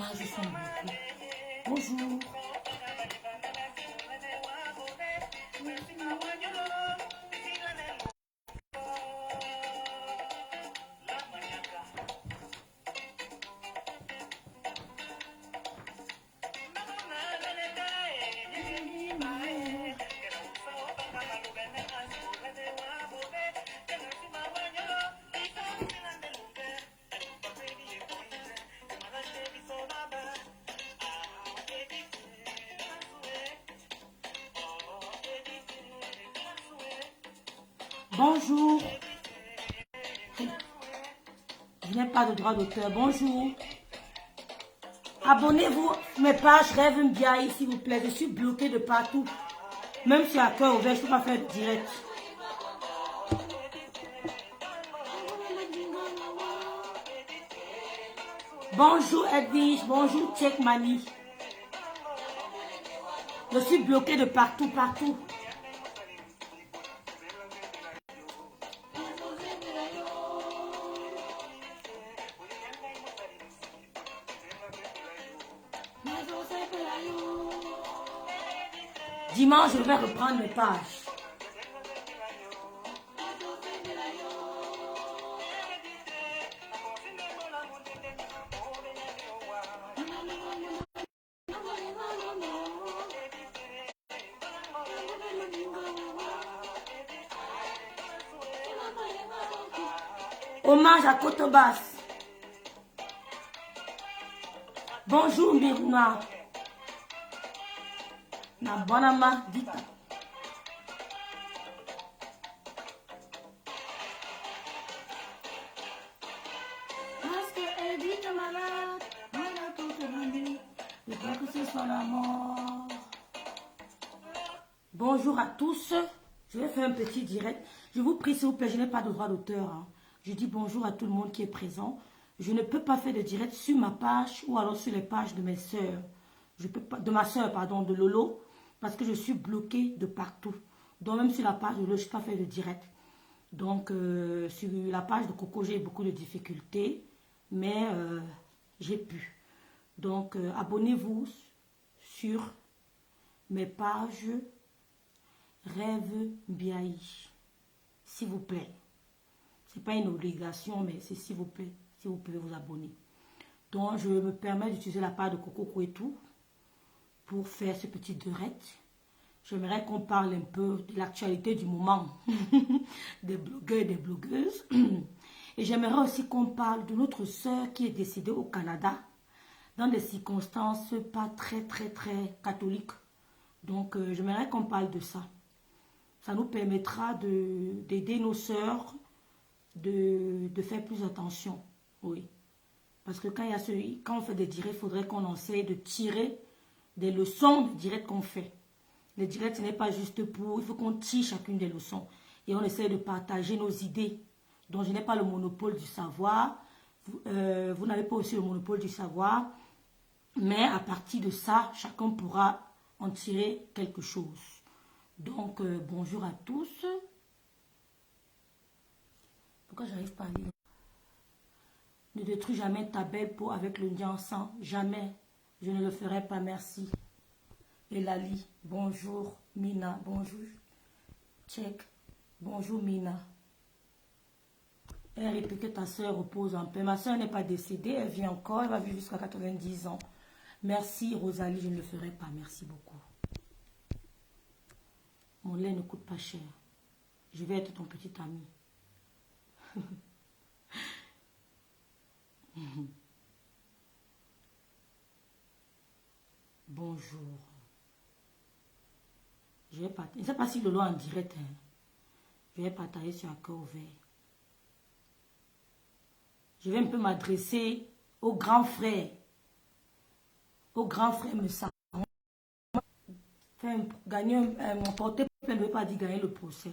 pages sont bloquées. Bonjour. Bonjour. Je n'ai pas de droit d'auteur. Bonjour. Abonnez-vous mes pages Rêve Mbiaye, s'il vous plaît. Je suis bloquée de partout. Même si à cœur ouvert, je ne peux pas faire de direct. Bonjour Edwige. Bonjour Tchek Mani. Je suis bloquée de partout, partout. Dimanche, je vais reprendre mes pages. Hommage à Cotobasse. Bonjour Myrna. Na bonama dita. Parce qu'elle dit que malade, on a tout demandé. Je crois que ce soit la mort. Bonjour à tous. Je vais faire un petit direct. Je vous prie s'il vous plaît, je n'ai pas de droit d'auteur. Hein. Je dis bonjour à tout le monde qui est présent. Je ne peux pas faire de direct sur ma page ou alors sur les pages de mes sœurs. Je peux pas, de ma sœur, pardon, de Lolo. Parce que je suis bloquée de partout. Donc même sur la page de Lolo, je ne peux pas faire de direct. Donc sur la page de Coco, j'ai beaucoup de difficultés. Mais j'ai pu. Donc abonnez-vous sur mes pages Rêve Mbiaye. S'il vous plaît. Ce n'est pas une obligation, mais c'est s'il vous plaît. Si vous pouvez vous abonner. Donc je me permets d'utiliser la page de Coco Kouetou pour faire ce petit direct. J'aimerais qu'on parle un peu de l'actualité du moment des blogueurs et des blogueuses. Et j'aimerais aussi qu'on parle de notre sœur qui est décédée au Canada dans des circonstances pas très catholiques. Donc j'aimerais qu'on parle de ça. Ça nous permettra d'aider nos sœurs de faire plus attention. Oui. Parce que quand on fait des directs, il faudrait qu'on essaye de tirer des leçons des directs qu'on fait. Les directs, ce n'est pas juste pour... Il faut qu'on tire chacune des leçons. Et on essaie de partager nos idées. Donc, je n'ai pas le monopole du savoir. Vous n'avez pas aussi le monopole du savoir. Mais à partir de ça, chacun pourra en tirer quelque chose. Donc, bonjour à tous. Pourquoi j'arrive pas à lire? Ne détruis jamais ta belle peau avec le sang. Jamais. Je ne le ferai pas, merci. Elali, bonjour. Mina, bonjour. Check. Bonjour Mina. Elle peut que ta soeur repose en paix. Ma soeur n'est pas décédée, elle vit encore, elle va vivre jusqu'à 90 ans. Merci Rosalie, je ne le ferai pas, merci beaucoup. Mon lait ne coûte pas cher. Je vais être ton petit ami. Bonjour. Je vais partager. Je ne sais pas si le lot en direct. Hein. Je vais partager sur un cœur ouvert. Je vais un peu m'adresser aux grands frères. Aux grands frères me savent. Gagner mon porté plainte ne veut pas dire gagner le procès.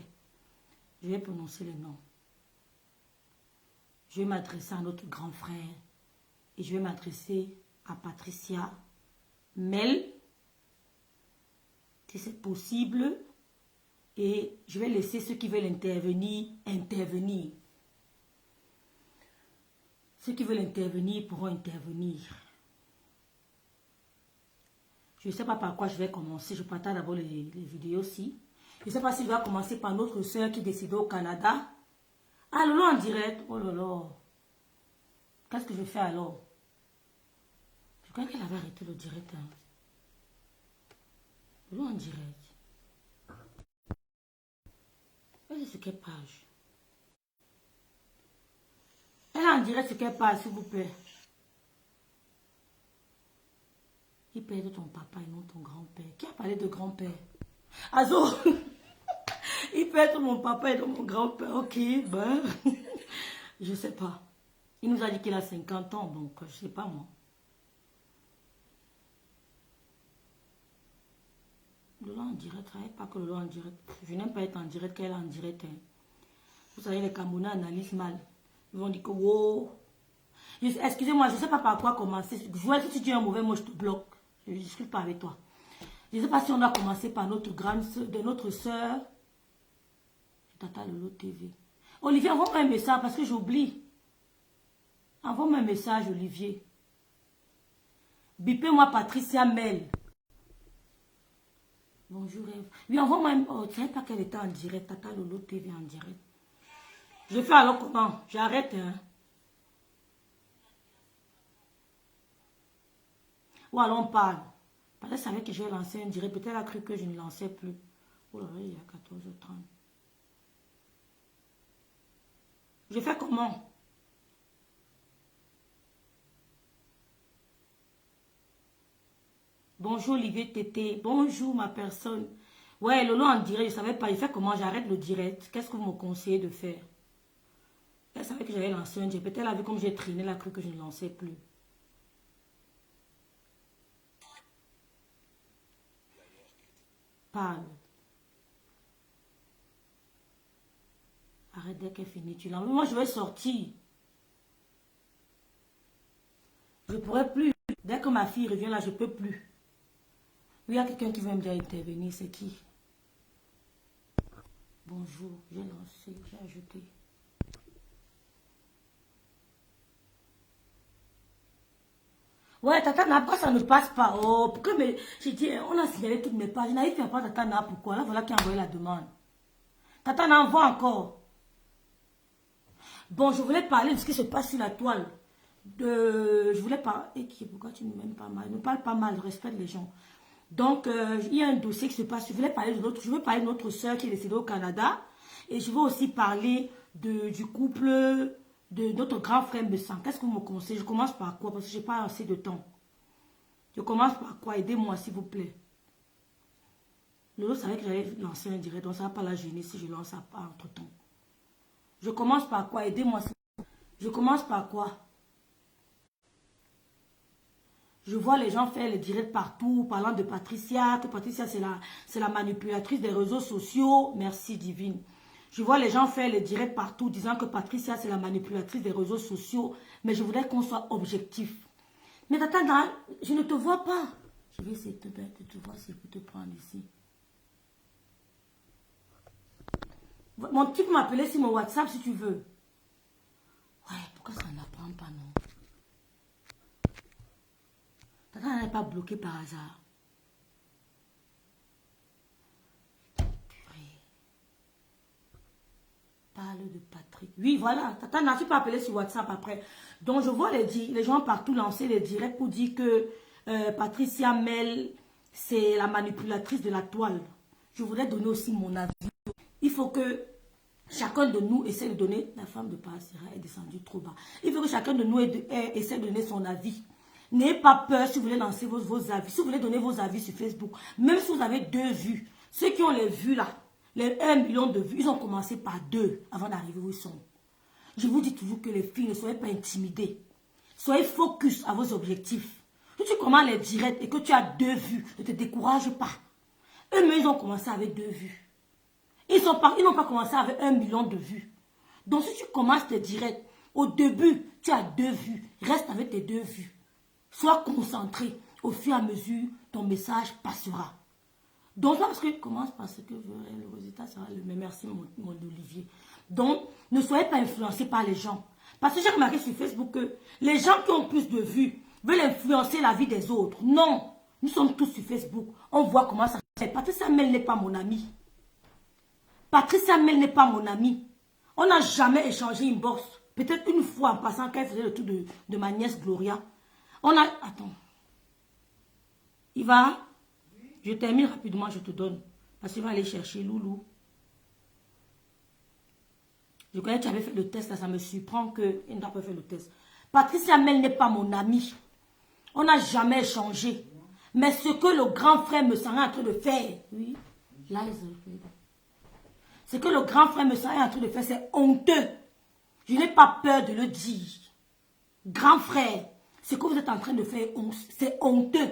Je vais prononcer les noms. Je vais m'adresser à notre grand frère. Et je vais m'adresser à Patricia, Mel, si c'est possible. Et je vais laisser ceux qui veulent intervenir, intervenir. Ceux qui veulent intervenir pourront intervenir. Je ne sais pas par quoi je vais commencer. Je partage d'abord les vidéos aussi. Je ne sais pas si je vais commencer par notre soeur qui décide au Canada. Ah, Lolo en direct. Oh là là. Qu'est-ce que je fais alors? Je crois qu'elle avait arrêté le direct. Hein. Lolo en direct. Elle est sur quelle page? Elle est en direct sur quelle page, s'il vous plaît? Il parle de ton papa et non ton grand-père. Qui a parlé de grand-père? Azo! Il parle de mon papa et de mon grand-père. Ok, ben... je sais pas. Il nous a dit qu'il a 50 ans, donc je sais pas moi. Lolo en direct, pas que Lolo en direct. Je n'aime pas être en direct qu'elle est en direct. Hein. Vous savez, les Camerounais analysent mal. Ils vont dire que wow. Excusez-moi, je ne sais pas par quoi commencer. Je vois que si tu es un mauvais mot, je te bloque. Je ne discute pas avec toi. Je ne sais pas si on doit commencer par notre grande soeur, de notre soeur. Tata Lolo TV. Olivier, envoie-moi un message parce que j'oublie. Envoie-moi un message, Olivier. Bipez-moi Patricia Mel. Bonjour. Oui, envoie-moi un... Oh, tu ne savais pas qu'elle était en direct. Tata Lolo TV en direct. Je fais alors comment? J'arrête, hein. Ou alors on parle. Parce qu'elle savait que je vais lancer un direct. Peut-être elle a cru que je ne lançais plus. Oh là là, il y a 14h30. Je fais comment? Bonjour Olivier Tété. Bonjour ma personne. Ouais, Lolo en direct, je ne savais pas. Il fait comment? J'arrête le direct. Qu'est-ce que vous me conseillez de faire? Elle savait que j'avais lancé un direct. Peut-être elle a vu comme j'ai traîné, elle a cru que je ne lançais plus. Parle. Arrête dès qu'elle finit. Tu l'envoies. Moi, je vais sortir. Je ne pourrai plus. Dès que ma fille revient là, je ne peux plus. Oui, il y a quelqu'un qui veut me dire intervenir. C'est qui? Bonjour. J'ai lancé. J'ai ajouté. Ouais, Tata Nap, pourquoi ça ne passe pas? Oh, pourquoi mais j'ai dit, on a signalé toutes mes pages. Je n'arrive pas Tata Nap, pourquoi? Là, voilà qui a envoyé la demande. Tata Nap envoie encore. Bon, je voulais parler de ce qui se passe sur la toile. Je voulais parler. Et qui, pourquoi tu ne m'aimes pas mal? Ne parle pas mal, respecte les gens. Donc, il y a un dossier qui se passe. Je voulais parler de notre, je veux parler de notre soeur qui est décédée au Canada. Et je veux aussi parler du couple de notre grand frère Messan. Qu'est-ce que vous me conseillez? Je commence par quoi? Parce que je n'ai pas assez de temps. Je commence par quoi? Aidez-moi, s'il vous plaît. Lolo savait que j'allais lancer un direct, donc ça ne va pas la gêner si je lance ça pas entre-temps. Je commence par quoi? Aidez-moi. Je commence par quoi? Je vois les gens faire les directs partout, parlant de Patricia, que Patricia c'est la manipulatrice des réseaux sociaux. Merci divine. Je vois les gens faire les directs partout, disant que Patricia c'est la manipulatrice des réseaux sociaux. Mais je voudrais qu'on soit objectif. Mais attends, je ne te vois pas. Je vais essayer de te voir si je peux te prendre ici. Tu peux m'appeler sur mon WhatsApp si tu veux. Ouais, pourquoi ça n'apprend pas, non? Tata n'est pas bloqué par hasard. Parle de Patrick. Oui, voilà. Tata n'a pas appelé sur WhatsApp après. Donc, je vois les gens partout lancer les directs pour dire que Patricia Mel, c'est la manipulatrice de la toile. Je voudrais donner aussi mon avis. Il faut que chacun de nous essaie de donner... La femme de Parasira est descendue trop bas. Il faut que chacun de nous essaie de donner son avis. N'ayez pas peur si vous voulez lancer vos avis. Si vous voulez donner vos avis sur Facebook, même si vous avez 2 vues, ceux qui ont les vues là, les 1 million de vues, ils ont commencé par 2 avant d'arriver où ils sont. Je vous dis toujours que les filles, ne soyez pas intimidées. Soyez focus à vos objectifs. Si tu commences les directs et que tu as 2 vues, ne te décourage pas. Eux-mêmes, ils ont commencé avec 2 vues. Ils n'ont pas commencé avec 1 million de vues. Donc, si tu commences tes directs, au début, tu as 2 vues. Reste avec tes 2 vues. Sois concentré. Au fur et à mesure, ton message passera. Donc, parce que commence par ce que le résultat sera le même. Merci, mon Olivier. Donc, ne soyez pas influencés par les gens. Parce que j'ai remarqué sur Facebook que les gens qui ont plus de vues veulent influencer la vie des autres. Non. Nous sommes tous sur Facebook. On voit comment ça se fait. Patricia Mel n'est pas mon amie. Patricia Mel n'est pas mon amie. On n'a jamais échangé une bourse. Peut-être une fois en passant quand elle faisait le tour de ma nièce Gloria. On a... Attends. Il va... Je termine rapidement, je te donne. Parce qu'il va aller chercher Loulou. Je connais que tu avais fait le test, là, ça me surprend qu'il n'a pas fait le test. Patricia Mel n'est pas mon amie. On n'a jamais échangé. Mais ce que le grand frère me serait en train de faire, oui, là, ce que le grand frère me serait en train de faire, c'est honteux. Je n'ai pas peur de le dire. Grand frère, ce que vous êtes en train de faire, c'est honteux.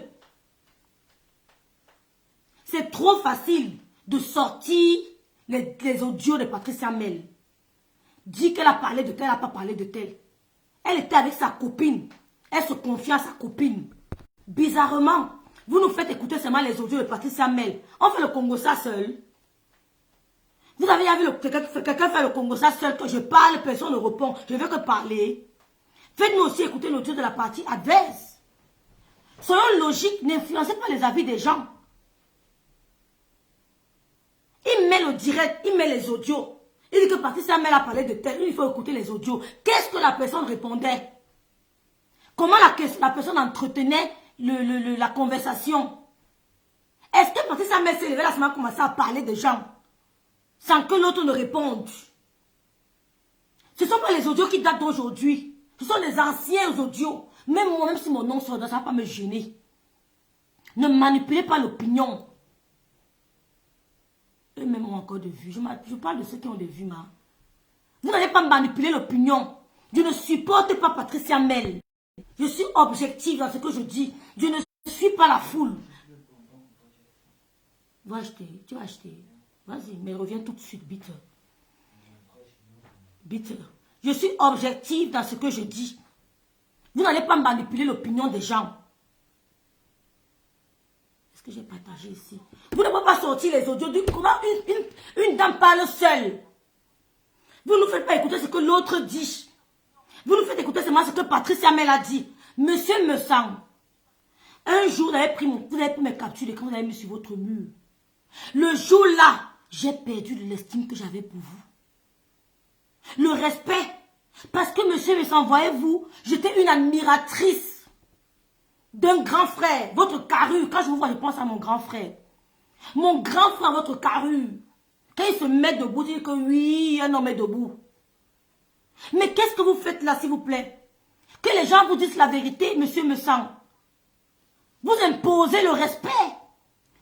C'est trop facile de sortir les audios de Patricia Mel. Dit qu'elle a parlé de tel, elle n'a pas parlé de tel. Elle était avec sa copine. Elle se confiait à sa copine. Bizarrement, vous nous faites écouter seulement les audios de Patricia Mel. On fait le Congo ça seul. Vous avez déjà vu quelqu'un faire le Congo ça seul, que je parle, personne ne répond. Je ne veux que parler. Faites-nous aussi écouter l'audio de la partie adverse. Soyons logiques, n'influencez pas les avis des gens. Il met le direct, il met les audios. Il dit que Patricia Mel a parlé de tel, il faut écouter les audios. Qu'est-ce que la personne répondait? Comment la personne entretenait la conversation? Est-ce que Patricia Mel s'est levée la semaine a commencé à parler de gens sans que l'autre ne réponde? Ce ne sont pas les audios qui datent d'aujourd'hui. Ce sont les anciens audios. Même moi, même si mon nom sort, ça ne va pas me gêner. Ne manipulez pas l'opinion. Eux-mêmes ont encore de vues. Je parle de ceux qui ont des vues, ma. Vous n'allez pas manipuler l'opinion. Je ne supporte pas Patricia Mel. Je suis objective dans ce que je dis. Je ne suis pas la foule. Va acheter, tu vas acheter. Vas-y, mais reviens tout de suite, bitte. Bitte. Je suis objective dans ce que je dis. Vous n'allez pas manipuler l'opinion des gens. Est-ce que j'ai partagé ici? Vous ne pouvez pas sortir les audios. Comment une dame parle seule? Vous ne nous faites pas écouter ce que l'autre dit. Vous nous faites écouter seulement ce que Patricia Mel a dit. Monsieur me semble. Un jour, vous avez pris mes captures et quand vous avez mis sur votre mur. Le jour-là, j'ai perdu de l'estime que j'avais pour vous. Le respect. Parce que monsieur me semble, voyez-vous, j'étais une admiratrice d'un grand frère. Votre carrure. Quand je vous vois, je pense à mon grand frère. Mon grand frère, votre carrure. Quand il se met debout, il dit que oui, un homme est debout. Mais qu'est-ce que vous faites là, s'il vous plaît? Que les gens vous disent la vérité, monsieur me semble. Vous imposez le respect.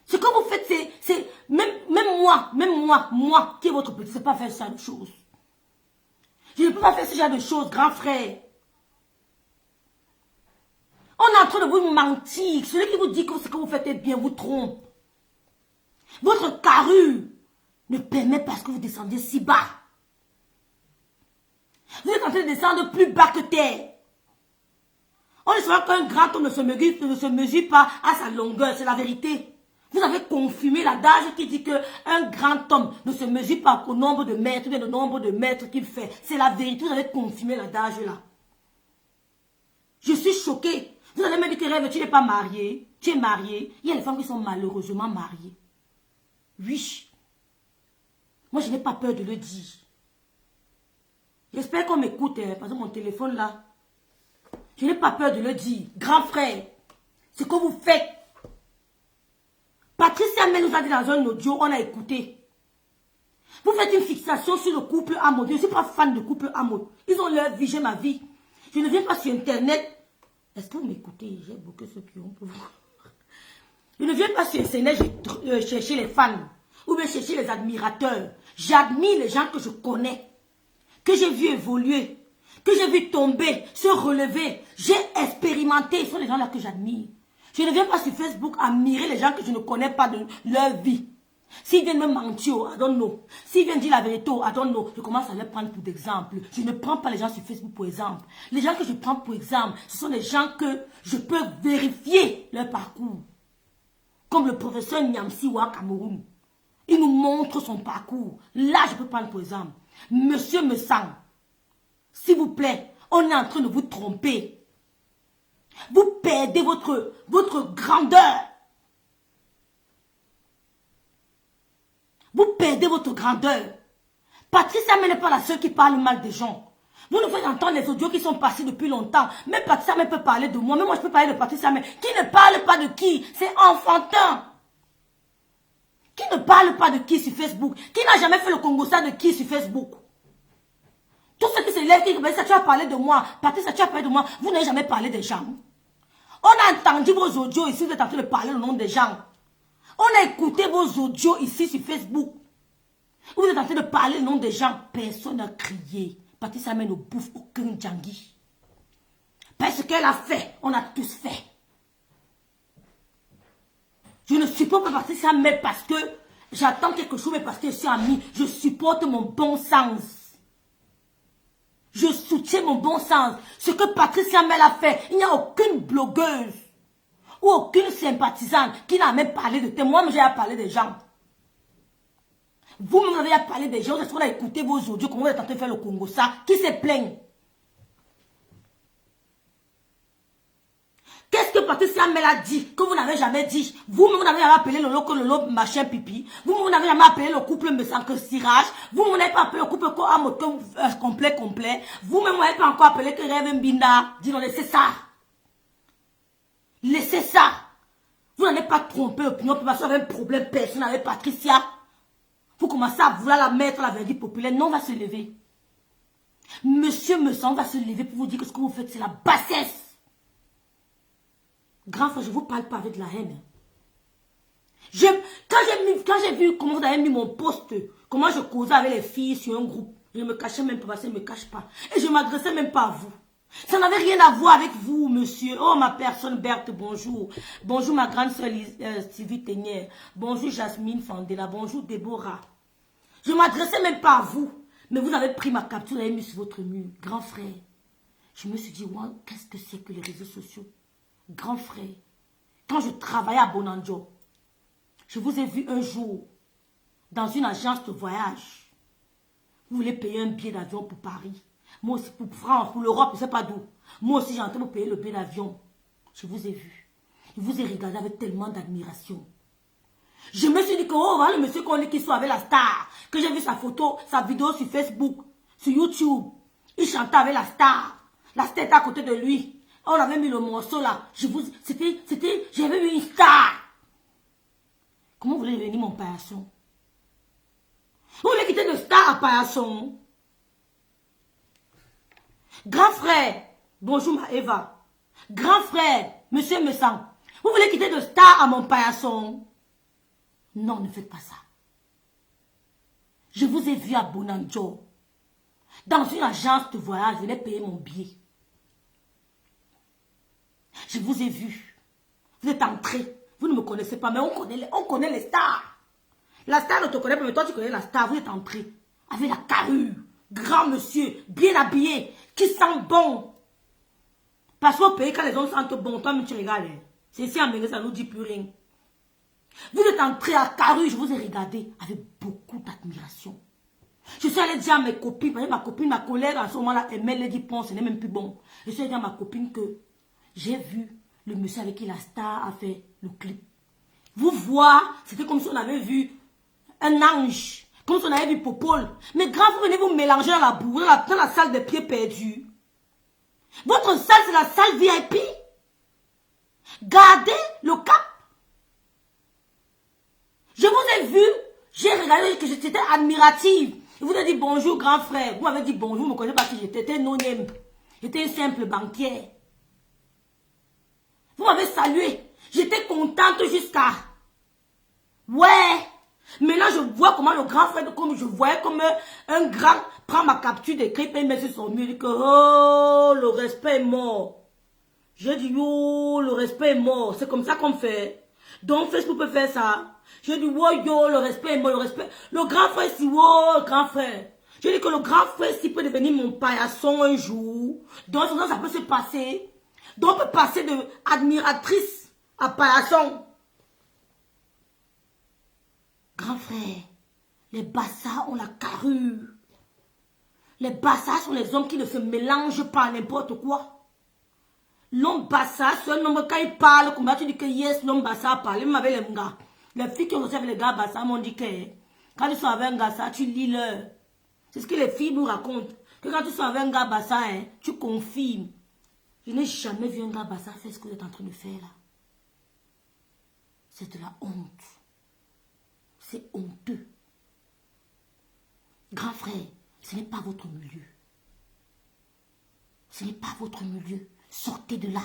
Ce que vous faites, c'est même moi, qui est votre petit, je ne sais pas faire ce genre de choses. Je ne peux pas faire ce genre de choses, grand frère. On est en train de vous mentir. Celui qui vous dit que ce que vous faites est bien vous trompe. Votre carrure ne permet pas que vous descendiez si bas. Vous êtes en train de descendre plus bas que terre. On ne saura qu'un grand homme ne se mesure pas à sa longueur, c'est la vérité. Vous avez confirmé l'adage qui dit qu'un grand homme ne se mesure pas au nombre de mètres, mais le nombre de mètres qu'il fait. C'est la vérité, vous avez confirmé l'adage là. Je suis choquée. Vous allez me dire que Rêve, tu n'es pas marié. Tu es marié. Il y a des femmes qui sont malheureusement mariées. Oui. Moi, je n'ai pas peur de le dire. J'espère qu'on m'écoute, hein, parce que mon téléphone là. Je n'ai pas peur de le dire. Grand frère, ce que vous faites. Patricia Mel nous a dit dans un audio, on a écouté. Vous faites une fixation sur le couple Amo. Je ne suis pas fan de couple Amo. Ils ont leur vie, j'ai ma vie. Je ne viens pas sur Internet. Est-ce que vous m'écoutez? J'ai beaucoup ce pion pour vous. Je ne viens pas sur Internet chercher les fans. Ou bien chercher les admirateurs. J'admire les gens que je connais. Que j'ai vu évoluer. Que j'ai vu tomber, se relever. J'ai expérimenté. Ce sont les gens là que j'admire. Je ne viens pas sur Facebook admirer les gens que je ne connais pas de leur vie. S'ils viennent me mentir, I don't know. S'ils viennent dire la vérité, I don't know. Je commence à les prendre pour exemple. Je ne prends pas les gens sur Facebook pour exemple. Les gens que je prends pour exemple, ce sont les gens que je peux vérifier leur parcours. Comme le professeur Nyamsiwa Cameroun. Il nous montre son parcours. Là, je peux prendre pour exemple. Monsieur me semble. S'il vous plaît, on est en train de vous tromper. Vous perdez votre grandeur. Vous perdez votre grandeur. Patricia Mel n'est pas la seule qui parle mal des gens. Vous nous faites entendre les audios qui sont passés depuis longtemps. Même Patricia Mel peut parler de moi. Même moi, je peux parler de Patricia Mel. Qui ne parle pas de qui? C'est enfantin. Qui ne parle pas de qui sur Facebook? Qui n'a jamais fait le Congo-ça de qui sur Facebook? Tous ceux qui se lèvent, qui disent, ça tu as parlé de moi. Patricia, tu as parlé de moi. Vous n'avez jamais parlé des gens. On a entendu vos audios ici, vous êtes en train de parler le nom des gens. On a écouté vos audios ici sur Facebook. Vous êtes en train de parler le nom des gens. Personne n'a crié. Patricia Mel ne bouffe aucun djangui. Parce qu'elle a fait, on a tous fait. Je ne supporte pas Patricia Mel parce que j'attends quelque chose, mais parce que je suis amie. Je supporte mon bon sens. Je soutiens mon bon sens. Ce que Patricia Mel a fait, il n'y a aucune blogueuse ou aucune sympathisante qui n'a même parlé de moi, mais j'ai parlé des gens. Vous-même avez parlé des gens, est-ce qu'on a écouté vos audios, comment vous êtes en train de faire le Congo, ça? Qui se plaint? Qu'est-ce que Patricia Mel a dit que vous n'avez jamais dit? Vous-même, vous n'avez jamais appelé le machin pipi. Vous-même, vous n'avez jamais appelé le couple me sans que cirage. Vous-même, vous n'avez pas appelé le couple complet. Vous-même, vous n'avez pas encore appelé que Rêve Mbinda. Dis non, laissez ça. Laissez ça. Vous n'avez pas trompé l'opinion parce que vous avez un problème personnel avec Patricia. Vous commencez à vouloir la mettre la verdict populaire. Non, on va se lever. Monsieur Messan va se lever pour vous dire que ce que vous faites, c'est la bassesse. Grand frère, je ne vous parle pas avec la haine. Quand j'ai vu comment vous avez mis mon poste, comment je causais avec les filles sur un groupe, je ne me cachais même pas parce qu'elles ne me cachent pas. Et je ne m'adressais même pas à vous. Ça n'avait rien à voir avec vous, monsieur. Oh, ma personne Berthe, bonjour. Bonjour, ma grande soeur Sylvie Tenière. Bonjour, Jasmine Fandela. Bonjour, Déborah. Je ne m'adressais même pas à vous. Mais vous avez pris ma capture, vous l'avez mis sur votre mur. Grand frère. Je me suis dit, wow, qu'est-ce que c'est que les réseaux sociaux? Grand frère, quand je travaillais à Bonanjo, je vous ai vu un jour dans une agence de voyage. Vous voulez payer un billet d'avion pour Paris. Moi aussi, pour France, pour l'Europe, je ne sais pas d'où. Moi aussi, j'ai en train de payer le billet d'avion. Je vous ai vu. Je vous ai regardé avec tellement d'admiration. Je me suis dit que, oh, voilà le monsieur qu'on dit qu'il soit avec la star. Que j'ai vu sa photo, sa vidéo sur Facebook, sur YouTube. Il chantait avec la star. La star était à côté de lui. On avait mis le morceau là. J'avais vu une star. Comment vous voulez devenir mon paillasson? Vous voulez quitter de star à paillasson? Grand frère, bonjour ma Eva. Grand frère, monsieur Messan, vous voulez quitter de star à mon paillasson? Non, ne faites pas ça. Je vous ai vu à Bonanjo. Dans une agence de voyage, je venais payer mon billet. Je vous ai vu. Vous êtes entré. Vous ne me connaissez pas, mais on connaît les stars. La star ne te connaît pas, mais toi tu connais la star. Vous êtes entré. Avec la carrure. Grand monsieur, bien habillé, qui sent bon. Parce qu'au pays, quand les hommes sentent bon, toi-même tu regardes. C'est ici en Bénin, ça ne nous dit plus rien. Vous êtes entré à carrure, je vous ai regardé avec beaucoup d'admiration. Je suis allée dire à mes copines, parce que ma copine, ma collègue, à ce moment-là, elle m'a dit, bon, ce n'est même plus bon. Je suis allée dire à ma copine que j'ai vu le monsieur avec qui la star a fait le clip. Vous voir, c'était comme si on avait vu un ange. Comme si on avait vu Popol. Mais grand, vous venez vous mélanger dans la boue, dans la salle des pieds perdus. Votre salle, c'est la salle VIP. Gardez le cap. Je vous ai vu, j'ai regardé que j'étais admirative. Je vous ai dit bonjour, grand frère. Vous m'avez dit bonjour, vous ne me connaissez pas qui j'étais. J'étais non-name. J'étais une simple banquière. Vous m'avez salué. J'étais contente jusqu'à... Ouais. Maintenant, je vois comment le grand frère, comme je voyais comme un grand prend ma capture d'écrit et met sur son mur. Il dit que, oh, le respect est mort. Je dis, oh, le respect est mort. C'est comme ça qu'on fait. Donc, Facebook peut faire ça. Je dis, oh, yo, le respect est mort, le respect. Le grand frère, si, oh, le grand frère. Je dis que le grand frère, s'il peut devenir mon paillasson un jour. Donc, ça peut se passer. Donc, on peut passer de admiratrice à paillasson. Grand frère, les bassards ont la carrure. Les bassards sont les hommes qui ne se mélangent pas à n'importe quoi. L'homme bassard, c'est un homme quand il parle, comme tu dis que yes, l'homme bassard parle. Même avec les gars. Les filles qui ont reçu avec les gars bassards m'ont dit que Quand tu sors avec un gars, ça, tu lis leur. C'est ce que les filles nous racontent. Que quand tu sors avec un gars bassa, hein, tu confirmes. Je n'ai jamais vu un gars bassa faire ce que vous êtes en train de faire là. C'est de la honte. C'est honteux. Grand frère, ce n'est pas votre milieu. Ce n'est pas votre milieu. Sortez de là.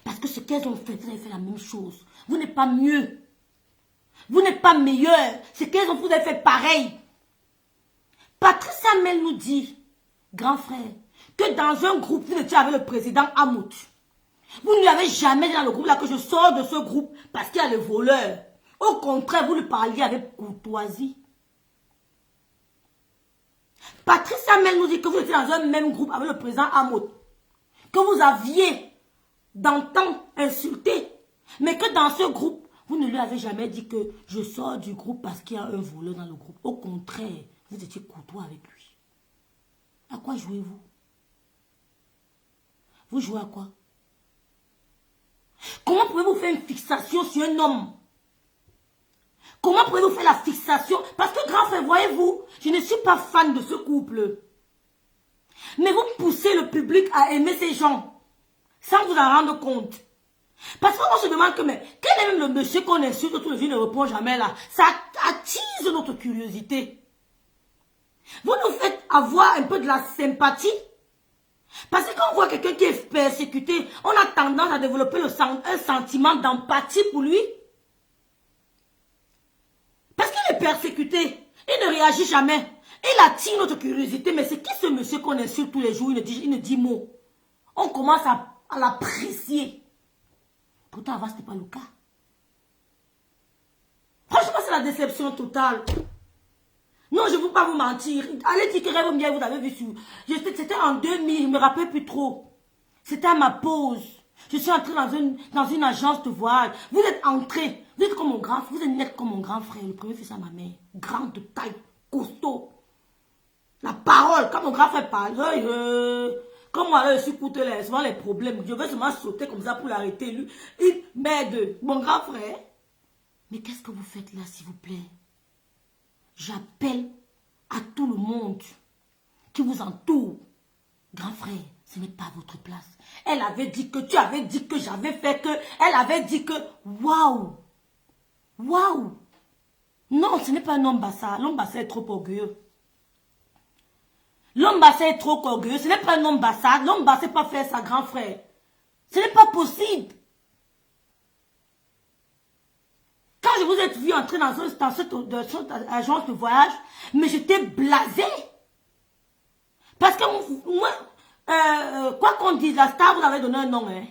Parce que ce qu'elles ont fait, vous avez fait la même chose. Vous n'êtes pas mieux. Vous n'êtes pas meilleur. Ce qu'elles ont fait, vous avez fait pareil. Patricia Mel nous dit, grand frère, que dans un groupe, vous étiez avec le président Hamout. Vous ne lui avez jamais dit dans le groupe là que je sors de ce groupe parce qu'il y a le voleur. Au contraire, vous lui parliez avec courtoisie. Patricia Mel nous dit que vous étiez dans un même groupe avec le président Hamout. Que vous aviez d'antan insulté. Mais que dans ce groupe, vous ne lui avez jamais dit que je sors du groupe parce qu'il y a un voleur dans le groupe. Au contraire, vous étiez courtois avec lui. À quoi jouez-vous? Vous jouez à quoi? Comment pouvez-vous faire une fixation sur un homme? Comment pouvez-vous faire la fixation? Parce que grand frère, voyez-vous, je ne suis pas fan de ce couple. Mais vous poussez le public à aimer ces gens sans vous en rendre compte. Parce qu'on se demande que, mais quel est même le monsieur qu'on insulte, tout le vie ne répond jamais là? Ça attise notre curiosité. Vous nous faites avoir un peu de la sympathie. Parce que quand on voit quelqu'un qui est persécuté, on a tendance à développer un sentiment d'empathie pour lui. Parce qu'il est persécuté, il ne réagit jamais. Il attire notre curiosité, mais c'est qui ce monsieur qu'on insulte tous les jours, il ne dit mot. On commence à l'apprécier. Pourtant, avant, ce n'était pas le cas. Franchement, c'est la déception totale. Non, je ne veux pas vous mentir. Allez dire que Rêve Bien, vous avez vu sur... C'était en 2000, je ne me rappelle plus trop. C'était à ma pause. Je suis entrée dans une agence de voyage. Vous êtes entré. Vous êtes comme mon grand frère. Vous êtes net comme mon grand frère. Le premier fils à ma mère. Grand de taille. Costaud. La parole. Quand mon grand frère parle. Comme moi, je suis coûteux, souvent les problèmes. Je veux seulement sauter comme ça pour l'arrêter. Lui, il m'aide. Mon grand frère. Mais qu'est-ce que vous faites là, s'il vous plaît? J'appelle à tout le monde qui vous entoure. Grand frère, ce n'est pas votre place. Elle avait dit que, tu avais dit que, j'avais fait que, elle avait dit que, waouh, waouh. Non, ce n'est pas un homme bassa. L'homme bassa est trop orgueilleux. L'homme bassa est trop orgueilleux. Ce n'est pas un homme bassa. L'homme bassa n'est pas faire ça, grand frère. Ce n'est pas possible. Quand je vous ai vu entrer dans cette agence de voyage, mais j'étais blasé. Parce que moi, quoi qu'on dise, la star vous avez donné un nom. Hein.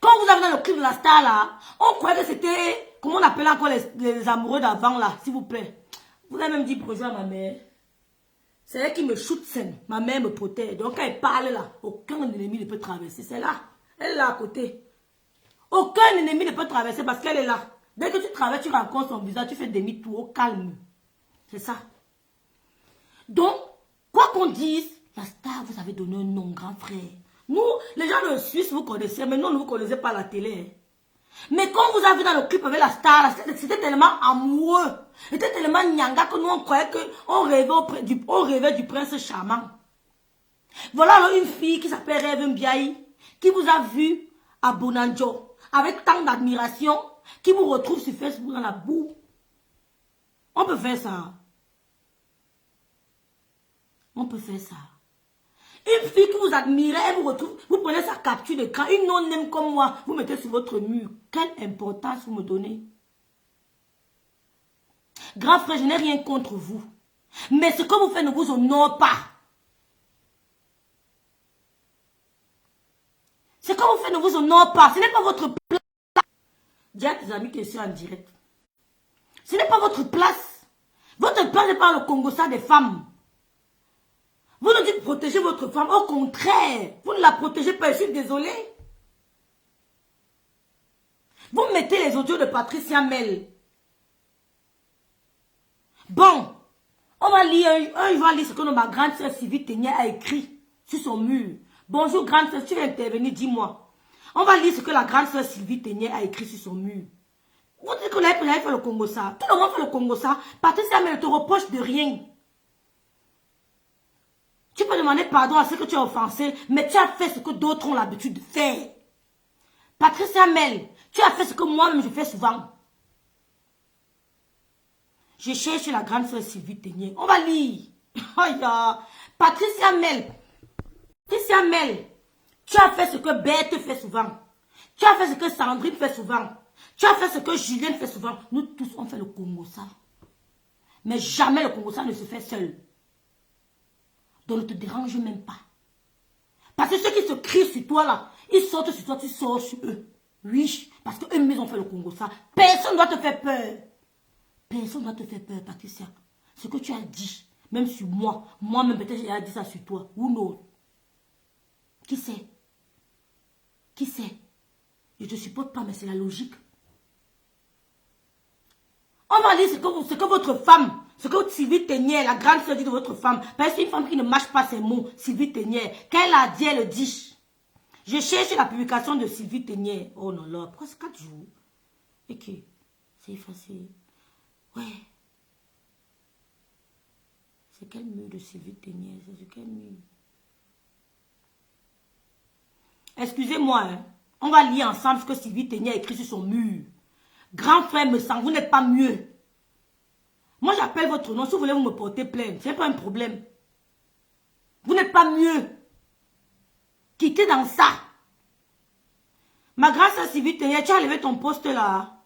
Quand vous avez dans le clip de la star là, on croyait que c'était, comment on appelle encore les amoureux d'avant là, s'il vous plaît. Vous avez même dit bonjour à ma mère. C'est elle qui me shoot scène. Ma mère me protège. Donc quand elle parle là, aucun ennemi ne peut traverser. C'est là. Elle est là à côté. Aucun ennemi ne peut traverser parce qu'elle est là. Dès que tu traverses, tu rencontres son visage, tu fais demi-tour au calme. C'est ça. Donc, quoi qu'on dise, la star, vous avez donné un nom, grand frère. Nous, les gens de Suisse, vous connaissez, mais nous, ne vous connaissez pas à la télé. Mais quand vous avez vu dans le clip avec la star, c'était tellement amoureux. C'était tellement nyanga que nous, on croyait qu'on rêvait du prince charmant. Voilà alors une fille qui s'appelle Rêve Mbiaï, qui vous a vu à Bonanjo, avec tant d'admiration, qui vous retrouve sur Facebook dans la boue. On peut faire ça. On peut faire ça. Une fille qui vous admire, elle vous retrouve, vous prenez sa capture d'écran, une non-aime comme moi, vous mettez sur votre mur. Quelle importance vous me donnez? Grand frère, je n'ai rien contre vous. Mais ce que vous faites ne vous honore pas. Ce que vous faites ne vous honore pas. Ce n'est pas votre place. Dis à tes amis que je suis en direct. Ce n'est pas votre place. Votre place n'est pas le Congo, ça des femmes. Vous nous dites protéger votre femme. Au contraire, vous ne la protégez pas. Je suis désolée. Vous mettez les audios de Patricia Mel. Bon, on va lire, je vais lire ce que ma grande sœur Sylvie Ténier a écrit sur son mur. Bonjour grande sœur, tu veux intervenir, dis-moi. On va lire ce que la grande sœur Sylvie Ténier a écrit sur son mur. Vous dites qu'on avait fait le Congo ça. Tout le monde fait le Congo ça. Patricia Mel ne te reproche de rien. Tu peux demander pardon à ceux que tu as offensés, mais tu as fait ce que d'autres ont l'habitude de faire. Patricia Mel, tu as fait ce que moi-même je fais souvent. Je cherche la grande sœur Sylvie Ténier. On va lire. Patricia Mel. Patricia Mel, tu as fait ce que Berthe fait souvent. Tu as fait ce que Sandrine fait souvent. Tu as fait ce que Julienne fait souvent. Nous tous, on fait le Congo ça. Mais jamais le Congo ça ne se fait seul. Donc ne te dérange même pas. Parce que ceux qui se crient sur toi là, ils sortent sur toi, tu sors sur eux. Oui, parce qu'eux-mêmes ils ont fait le Congo ça. Personne ne doit te faire peur. Personne ne doit te faire peur, Patricia. Ce que tu as dit, même sur moi, moi-même peut-être j'ai dit ça sur toi. Ou non. Qui sait? Qui sait? Je ne te supporte pas, mais c'est la logique. On va lire ce que votre femme, ce que Sylvie Ténier, la grande sœur dit de votre femme. Parce que c'est une femme qui ne mâche pas ses mots, Sylvie Ténier. Quand elle a dit, elle le dit. Je cherche la publication de Sylvie Ténier. Oh non, là, pourquoi c'est 4 jours? Ok, c'est effacé. Ouais. C'est quel mur de Sylvie Ténier? C'est sur quel mur? Excusez-moi, hein. On va lire ensemble ce que Sylvie Ténier a écrit sur son mur. Grand frère me sent, vous n'êtes pas mieux. Moi, j'appelle votre nom. Si vous voulez, vous me porter plainte. Ce n'est pas un problème. Vous n'êtes pas mieux. Quittez dans ça. Ma grande sœur Sylvie Ténier, tu as enlevé ton poste là.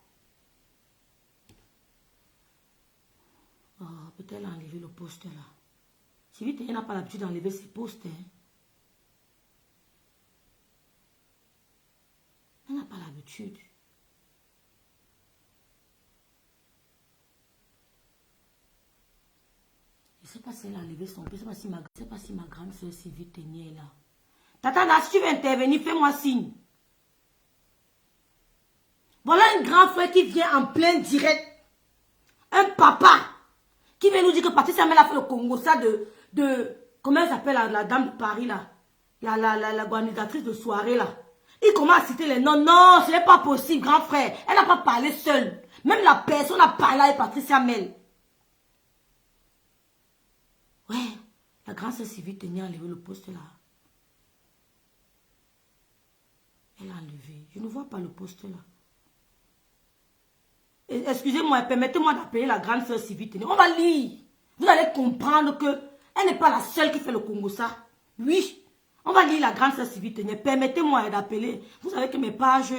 Oh, peut-être elle a enlevé le poste là. Sylvie Ténier n'a pas l'habitude d'enlever ses postes. Hein. Elle n'a pas l'habitude. Je ne sais pas si elle a enlevé son poste. Je ne sais pas si ma grande sœur Sylvie Ténier est là. Tata, si tu veux intervenir, fais-moi signe. Voilà un grand frère qui vient en plein direct. Un papa qui vient nous dire que Patricia Mel a fait le Congo ça de comment elle s'appelle la dame de Paris là. La organisatrice de soirée là. Il commence à citer les noms. Non, ce n'est pas possible, grand frère. Elle n'a pas parlé seule. Même la personne a parlé avec Patricia Mel. Ouais, la grande sœur Sylvie Ténier a enlevé le poste là. Elle a enlevé. Je ne vois pas le poste là. Excusez-moi, permettez-moi d'appeler la grande sœur Sylvie Ténier. On va lire. Vous allez comprendre que elle n'est pas la seule qui fait le Congo ça. Oui. On va lire la grande sœur Sylvie Ténier. Permettez-moi d'appeler. Vous savez que mes pages...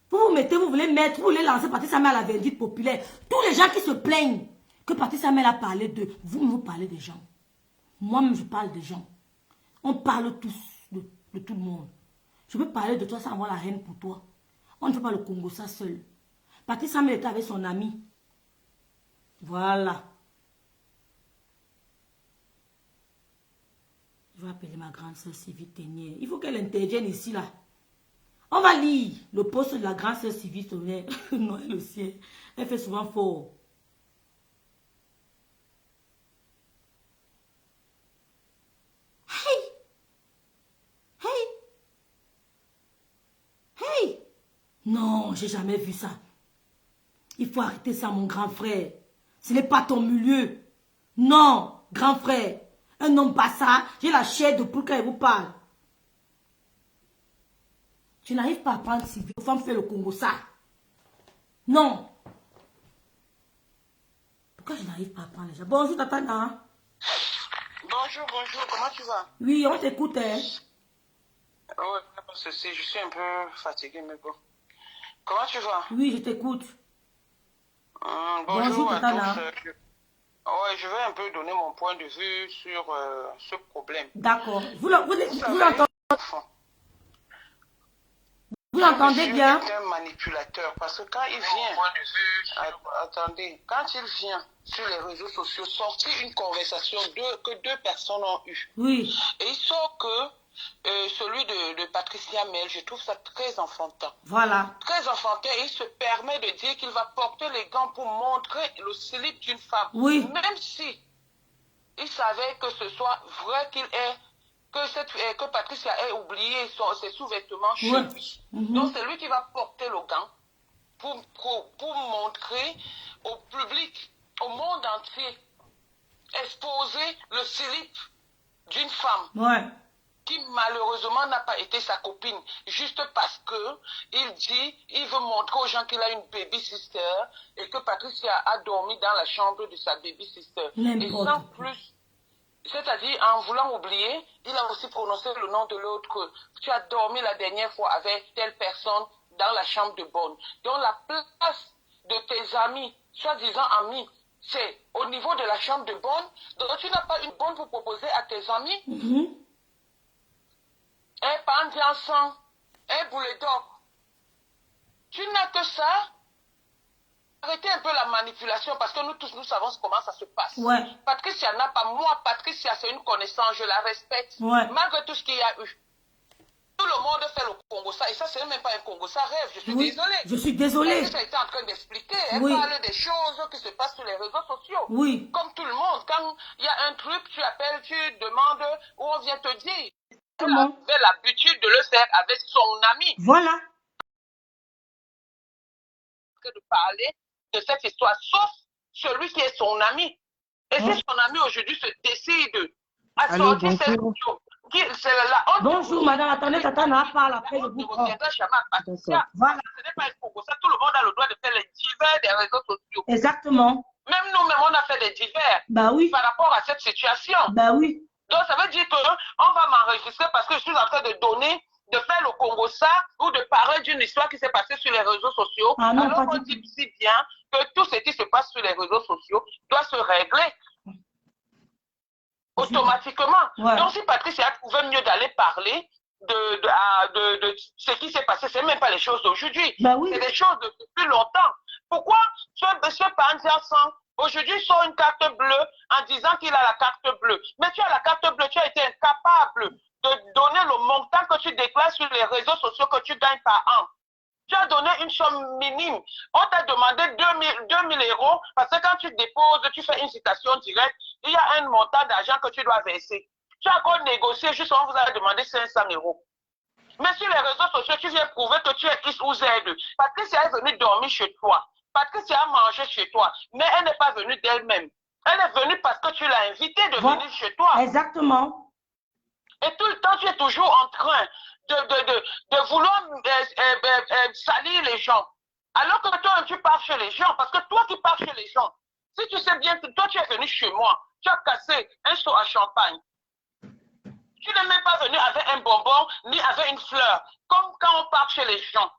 Vous mettez, vous voulez mettre, vous voulez lancer Patricia Mel à la vindicte populaire. Tous les gens qui se plaignent que Patricia Mel a parlé d'eux, vous parlez des gens. Moi-même, je parle des gens. On parle tous de tout le monde. Je peux parler de toi sans avoir la haine pour toi. On ne fait pas le Congo ça seul. Patricia Mel était avec son ami. Voilà. Je vais appeler ma grande sœur Sylvie Ténier. Il faut qu'elle intervienne ici là. On va lire le poste de la grande sœur Sylvie Ténier. Non, elle aussi. Elle fait souvent fort. Hey! Hey! Hey! Non, j'ai jamais vu ça. Il faut arrêter ça, mon grand frère. Ce n'est pas ton milieu. Non, grand frère. Un homme pas ça, j'ai la chair de poule quand il vous parle. Tu n'arrives pas à prendre Sylvie. Une femme fait le Congo ça. Non. Pourquoi je n'arrive pas à prendre les gens? Bonjour, Tatana. Bonjour, comment tu vas? Oui, on t'écoute. Hein? Oui, parce que je suis un peu fatiguée, mais bon. Comment tu vas? Oui, je t'écoute. Bonjour à Tatana. tous. Ouais, je vais un peu donner mon point de vue sur ce problème. D'accord. Vous l'entendez? Vous l'entendez bien? C'est un manipulateur parce que quand il vient, attendez, quand il vient sur les réseaux sociaux, sortir une conversation que deux personnes ont eue. Oui. Et il sort que celui de Patricia Mel, je trouve ça très enfantin. Voilà. Très enfantin, et il se permet de dire qu'il va porter les gants pour montrer le slip d'une femme. Oui. Même si il savait que ce soit vrai que Patricia ait oublié ses sous-vêtements chez Ouais. lui. Donc c'est lui qui va porter le gant pour montrer au public, au monde entier, exposer le slip d'une femme. Ouais. Qui malheureusement n'a pas été sa copine, juste parce que il veut montrer aux gens qu'il a une baby sister et que Patricia a dormi dans la chambre de sa baby sister. Et sans plus, c'est-à-dire en voulant oublier, il a aussi prononcé le nom de l'autre. Tu as dormi la dernière fois avec telle personne dans la chambre de bonne. Donc la place de tes amis, soi-disant amis, c'est au niveau de la chambre de bonne. Donc tu n'as pas une bonne pour proposer à tes amis. Un pandianson, un boulet d'or. Tu n'as que ça. Arrêtez un peu la manipulation parce que nous tous, nous savons comment ça se passe. Ouais. Patricia n'a pas, moi, Patricia, c'est une connaissance, je la respecte. Ouais. Malgré tout ce qu'il y a eu. Tout le monde fait le Congo ça, et ça, c'est même pas un Congo ça rêve, je suis désolée. Je suis désolée. Patricia était en train d'expliquer, elle parle des choses qui se passent sur les réseaux sociaux. Oui. Comme tout le monde, quand il y a un truc, tu appelles, tu demandes où on vient te dire. Elle avait l'habitude de le faire avec son ami. Voilà. De parler de cette histoire, sauf celui qui est son ami. Et si son ami aujourd'hui se décide à sortir cette vidéo, bonjour madame, attendez, Tata n'a parle après je vous prends. Voilà. Ce n'est pas un Congo, ça tout le monde a le droit de faire les divers des réseaux sociaux. Exactement. Même nous-mêmes, on a fait des divers par rapport à cette situation. Oui. Donc, ça veut dire qu'on va m'enregistrer parce que je suis en train de faire le Congo ça ou de parler d'une histoire qui s'est passée sur les réseaux sociaux. Alors qu'on dit si bien que tout ce qui se passe sur les réseaux sociaux doit se régler automatiquement. Ouais. Donc, si Patricia trouvait mieux d'aller parler de ce qui s'est passé, ce n'est même pas les choses d'aujourd'hui. C'est des choses depuis longtemps. Pourquoi ce Pandianson aujourd'hui sort une carte bleue en disant qu'il a la carte bleue? Mais tu as la carte bleue, tu as été incapable de donner le montant que tu déclares sur les réseaux sociaux que tu gagnes par an. Tu as donné une somme minime. On t'a demandé 2000 euros parce que quand tu déposes, tu fais une citation directe, il y a un montant d'argent que tu dois verser. Tu as encore négocié, juste on vous a demandé 500 euros. Mais sur les réseaux sociaux, tu viens prouver que tu es X ou Z. Patricia est venue dormir chez toi. Patricia a mangé chez toi, mais elle n'est pas venue d'elle-même. Elle est venue parce que tu l'as invitée de venir chez toi. Exactement. Et tout le temps, tu es toujours en train de vouloir salir les gens. Alors que toi, tu pars chez les gens, parce que toi qui pars chez les gens, si tu sais bien que toi, tu es venu chez moi, tu as cassé un seau à champagne. Tu n'es même pas venu avec un bonbon, ni avec une fleur. Comme quand on part chez les gens.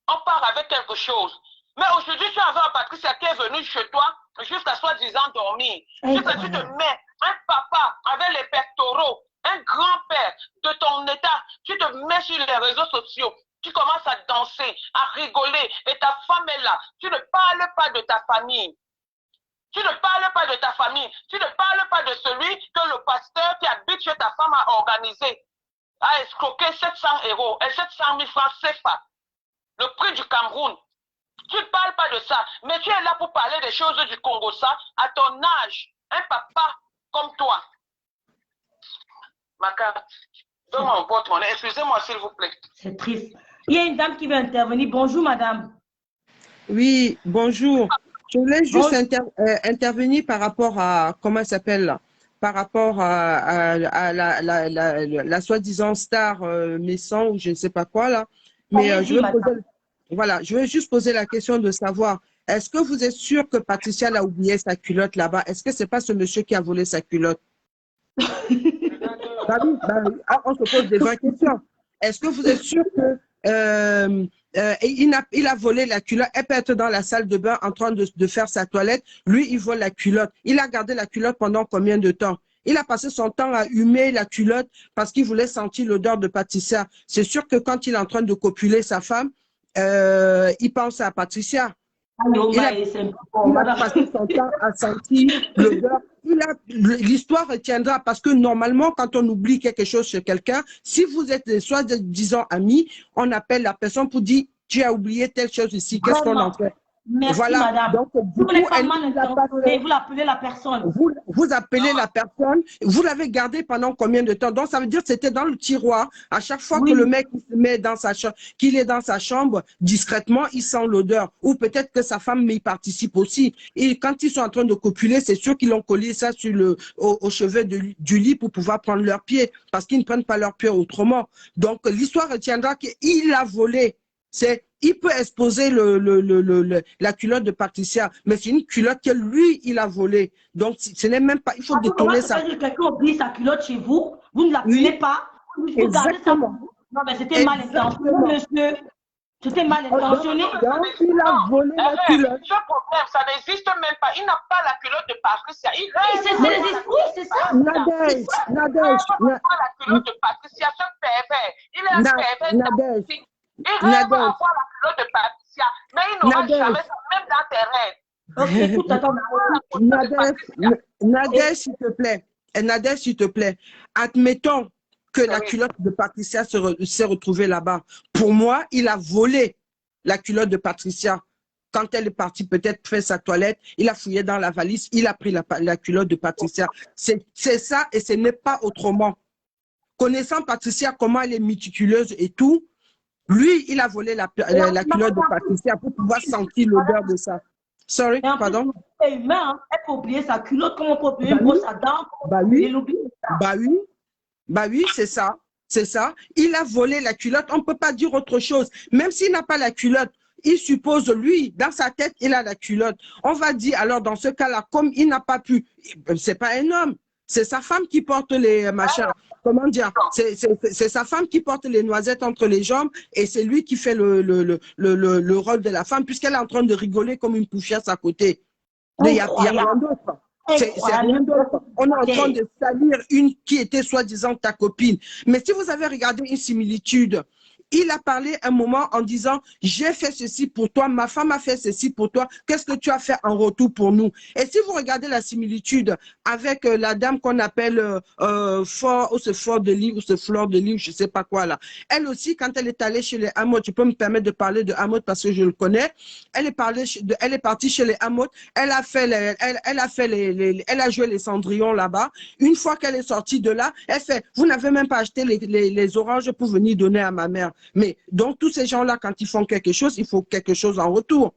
On part avec quelque chose. Mais aujourd'hui, tu avais un Patricia qui est venu chez toi jusqu'à soi-disant dormir. Jusqu'à tu te mets un papa avec les pectoraux, un grand-père de ton état, tu te mets sur les réseaux sociaux, tu commences à danser, à rigoler, et ta femme est là. Tu ne parles pas de ta famille. Tu ne parles pas de ta famille. Tu ne parles pas de celui que le pasteur qui habite chez ta femme a organisé, a escroqué 700 euros et 700 000 francs CFA, le prix du Cameroun. Tu ne parles pas de ça, mais tu es là pour parler des choses du Congo, ça, à ton âge, un papa comme toi. Ma carte, donne-moi mon porte-monnaie, excusez-moi s'il vous plaît. C'est triste. Il y a une dame qui veut intervenir. Bonjour madame. Oui, bonjour. Je voulais juste intervenir par rapport à, comment elle s'appelle là, par rapport à la soi-disant star Messon ou je ne sais pas quoi là. Mais je veux juste poser la question de savoir, est-ce que vous êtes sûr que Patricia a oublié sa culotte là-bas? Est-ce que ce n'est pas ce monsieur qui a volé sa culotte? On se pose des vraies questions. Est-ce que vous êtes sûr que il a volé la culotte? Elle peut être dans la salle de bain en train de faire sa toilette. Lui, il vole la culotte. Il a gardé la culotte pendant combien de temps? Il a passé son temps à humer la culotte parce qu'il voulait sentir l'odeur de Patricia. C'est sûr que quand il est en train de copuler sa femme, il pense à Patricia. Il a passé son temps à sentir l'odeur. L'histoire retiendra parce que normalement, quand on oublie quelque chose chez quelqu'un, si vous êtes soi-disant amis, on appelle la personne pour dire tu as oublié telle chose ici, qu'est-ce qu'on en fait? Merci, Voilà. madame. Donc, Si du vous n'êtes coup, pas elle mal ne l'a pas intentionné, fait. vous l'appelez la personne. Vous appelez la personne, vous l'avez gardé pendant combien de temps? Donc, ça veut dire que c'était dans le tiroir. À chaque fois que le Oui. mec il se met dans sa chambre, qu'il est dans sa chambre, discrètement, il sent l'odeur. Ou peut-être que sa femme y participe aussi. Et quand ils sont en train de copuler, c'est sûr qu'ils l'ont collé ça sur au chevet du lit pour pouvoir prendre leurs pieds, parce qu'ils ne prennent pas leurs pieds autrement. Donc, l'histoire retiendra qu'il a volé. Il peut exposer la culotte de Patricia, mais c'est une culotte que lui, il a volée. Donc, ce n'est même pas, il faut Parce que comment détourner se ça. fait-il que quelqu'un oublie sa culotte chez vous, vous ne la prenez Oui, pas, vous gardez ça pour exactement. vous? Non, mais c'était mal intentionné, Exactement. monsieur. C'était mal Donc, intentionné. donc, il a volé la culotte. Ce problème, ça n'existe même pas. Il n'a pas la culotte de Patricia. Il Oui, rêve c'est les esprits, c'est ça. C'est Nadège, ça. Nadège, d'avoir la culotte de Patricia. Ce pervers. Il est un pervers Nadège, narcissique. Il rêve Nadège, avoir la culotte de Patricia. Mais il n'aura Nadège, jamais ça, même dans tes rêves. Ok, écoute, attends. Nadège, s'il te plaît. Nadège, s'il te plaît. Admettons que la Oui. culotte de Patricia s'est retrouvée là-bas. Pour moi, il a volé la culotte de Patricia. Quand elle est partie peut-être faire sa toilette, il a fouillé dans la valise, il a pris la culotte de Patricia. C'est ça et ce n'est pas autrement. Connaissant Patricia, comment elle est méticuleuse et tout, lui, il a volé la culotte de Patricia pour pouvoir sentir l'odeur de ça. Sorry, Et en plus, pardon? c'est humain, hein. Elle peut oublier sa culotte, comme on peut oublier Bah une oui, brosse à dents, bah et oui, l'oublier. bah oui, bah oui, c'est ça, c'est ça. Il a volé la culotte, on ne peut pas dire autre chose. Même s'il n'a pas la culotte, il suppose, lui, dans sa tête, il a la culotte. On va dire, alors dans ce cas-là, comme il n'a pas pu, c'est pas un homme, c'est sa femme qui porte les machins. Comment dire? C'est sa femme qui porte les noisettes entre les jambes et c'est lui qui fait le rôle de la femme puisqu'elle est en train de rigoler comme une poufiasse à côté. Il n'y a rien d'autre. C'est rien d'autre. On est en train de salir une qui était soi-disant ta copine. Mais si vous avez regardé une similitude, il a parlé un moment en disant « J'ai fait ceci pour toi, ma femme a fait ceci pour toi, qu'est-ce que tu as fait en retour pour nous ?» Et si vous regardez la similitude avec la dame qu'on appelle Fleur de Lys, ou ce Fleur de Lys, je ne sais pas quoi là, elle aussi, quand elle est allée chez les Hamotes, je peux me permettre de parler de Hamotes parce que je le connais, elle est partie chez les Hamotes, elle a joué les Cendrillons là-bas. Une fois qu'elle est sortie de là, elle fait « Vous n'avez même pas acheté les oranges pour venir donner à ma mère. » Mais donc, tous ces gens-là, quand ils font quelque chose, il faut quelque chose en retour.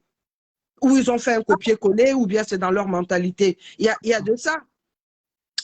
Ou ils ont fait un copier-coller, ou bien c'est dans leur mentalité. Il y a de ça.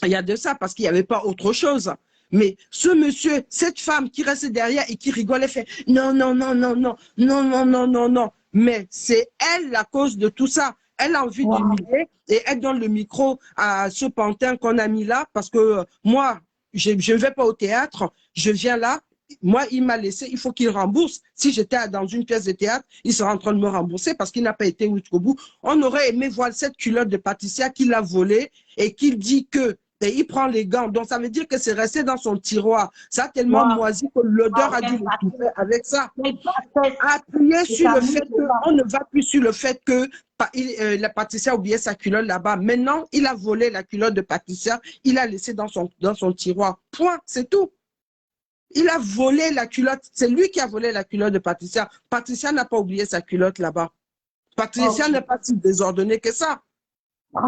Il y a de ça, parce qu'il n'y avait pas autre chose. Mais ce monsieur, cette femme qui reste derrière et qui rigole, elle fait non, non, non, non, non, non, non, non, non, non. Mais c'est elle la cause de tout ça. Elle a envie d'humilier et elle donne le micro à ce pantin qu'on a mis là parce que moi, je ne vais pas au théâtre, je viens là. Moi, il m'a laissé, il faut qu'il rembourse. Si j'étais dans une pièce de théâtre, il serait en train de me rembourser parce qu'il n'a pas été jusqu'au bout. On aurait aimé voir cette culotte de Patricia qu'il a volée et qu'il dit que et il prend les gants. Donc, ça veut dire que c'est resté dans son tiroir. Ça a tellement moisi que l'odeur a dû l'étouffer avec ça. Appuyer sur le fait qu'on ne va plus sur le fait que la Patricia a oublié sa culotte là-bas. Maintenant, il a volé la culotte de Patricia. Il l'a laissé dans son tiroir. Point, c'est tout. Il a volé la culotte. C'est lui qui a volé la culotte de Patricia. Patricia n'a pas oublié sa culotte là-bas. Patricia n'est pas si désordonnée que ça.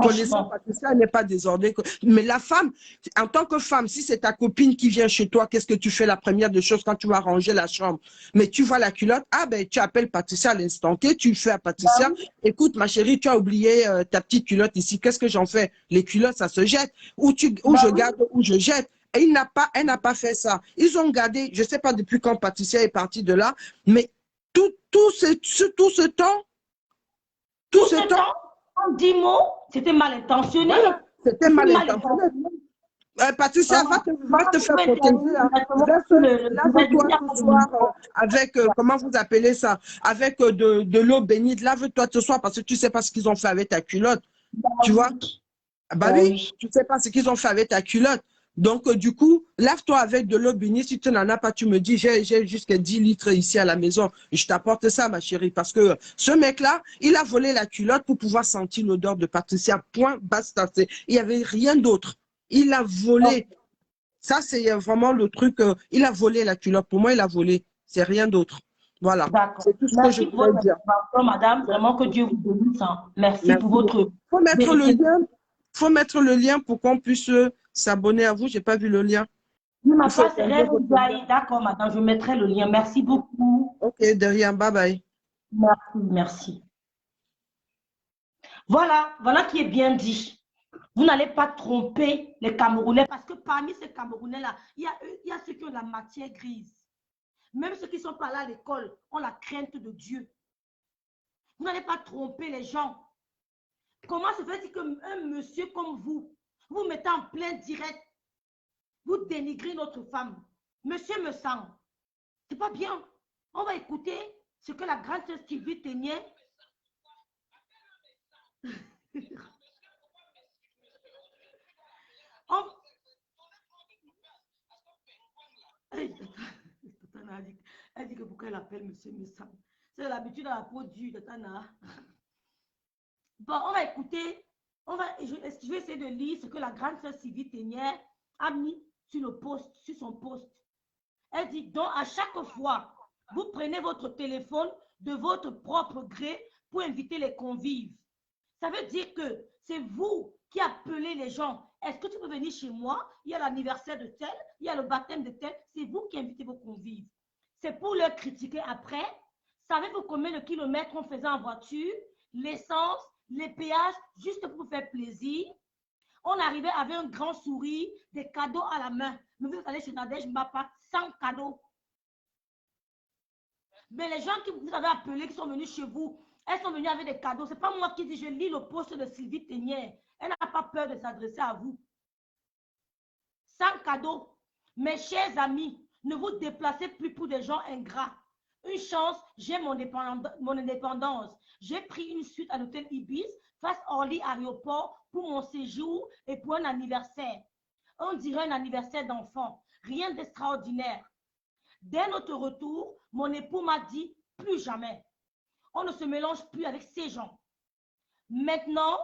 Connaissant Patricia, elle n'est pas désordonnée. Mais la femme, en tant que femme, si c'est ta copine qui vient chez toi, qu'est-ce que tu fais la première des choses quand tu vas ranger la chambre? Mais tu vois la culotte, ah ben tu appelles Patricia à l'instant T, tu fais à Patricia, écoute ma chérie, tu as oublié ta petite culotte ici, qu'est-ce que j'en fais? Les culottes, ça se jette. Ou je garde, ou je jette. Et elle n'a pas fait ça. Ils ont gardé, je ne sais pas depuis quand Patricia est partie de là, mais tout ce temps, en 10 mots, c'était mal intentionné. Voilà, c'était mal intentionné. Patricia, va te faire protéger. Lave-toi ce soir avec, comment vous appelez ça, avec de l'eau bénite. Lave-toi ce soir parce que tu ne sais pas ce qu'ils ont fait avec ta culotte. Tu vois? Bah oui, tu ne sais pas ce qu'ils ont fait avec ta culotte. Donc, du coup, lave-toi avec de l'eau bénite. Si tu n'en as pas, tu me dis, j'ai jusqu'à 10 litres ici à la maison. Je t'apporte ça, ma chérie. Parce que ce mec-là, il a volé la culotte pour pouvoir sentir l'odeur de Patricia. Point, basta. Il n'y avait rien d'autre. Il a volé. Ça, c'est vraiment le truc. Il a volé la culotte. Pour moi, il a volé. C'est rien d'autre. Voilà, D'accord. c'est tout ce que je Merci pour voulais votre dire. intervention, madame. Vraiment que Dieu vous bénisse, hein. Merci pour Merci beaucoup. votre Faut mettre le vérité. lien, faut mettre le lien pour qu'on puisse s'abonner à vous. J'ai pas vu le lien. Ma Il faut page c'est épingler Rêve votre lien. Ndiaye. D'accord, madame. Je mettrai le lien. Merci beaucoup. Ok, de rien. Bye bye. Merci, merci. Voilà qui est bien dit. Vous n'allez pas tromper les Camerounais parce que parmi ces Camerounais-là, il y a ceux qui ont la matière grise. Même ceux qui sont pas là à l'école ont la crainte de Dieu. Vous n'allez pas tromper les gens. Comment se fait-il qu'un monsieur comme vous mettez en plein direct, vous dénigrez notre femme? Monsieur me sent. C'est pas bien. On va écouter ce que la grande sœur Sylvie Ténier. On... Elle dit que pourquoi elle appelle monsieur me sent. C'est l'habitude à la peau dure, Tatana. Bon, on va écouter. Je vais essayer de lire ce que la grande sœur Sylvie Ténier a mis sur son post. Elle dit donc à chaque fois, vous prenez votre téléphone de votre propre gré pour inviter les convives. Ça veut dire que c'est vous qui appelez les gens. Est-ce que tu peux venir chez moi? Il y a l'anniversaire de tel, il y a le baptême de tel. C'est vous qui invitez vos convives. C'est pour leur critiquer après. Savez-vous combien de kilomètres on faisait en voiture? L'essence, les péages, juste pour vous faire plaisir. On arrivait avec un grand sourire, des cadeaux à la main. Mais vous allez chez Nadège Mbapa sans cadeaux. Mais les gens que vous avez appelés, qui sont venus chez vous, elles sont venues avec des cadeaux. Ce n'est pas moi qui dis, je lis le post de Sylvie Ténier. Elle n'a pas peur de s'adresser à vous. Sans cadeau. Mes chers amis, ne vous déplacez plus pour des gens ingrats. Une chance, j'ai mon indépendance. J'ai pris une suite à l'hôtel Ibis, face Orly aéroport, pour mon séjour et pour un anniversaire. On dirait un anniversaire d'enfant. Rien d'extraordinaire. Dès notre retour, mon époux m'a dit plus jamais. On ne se mélange plus avec ces gens. Maintenant,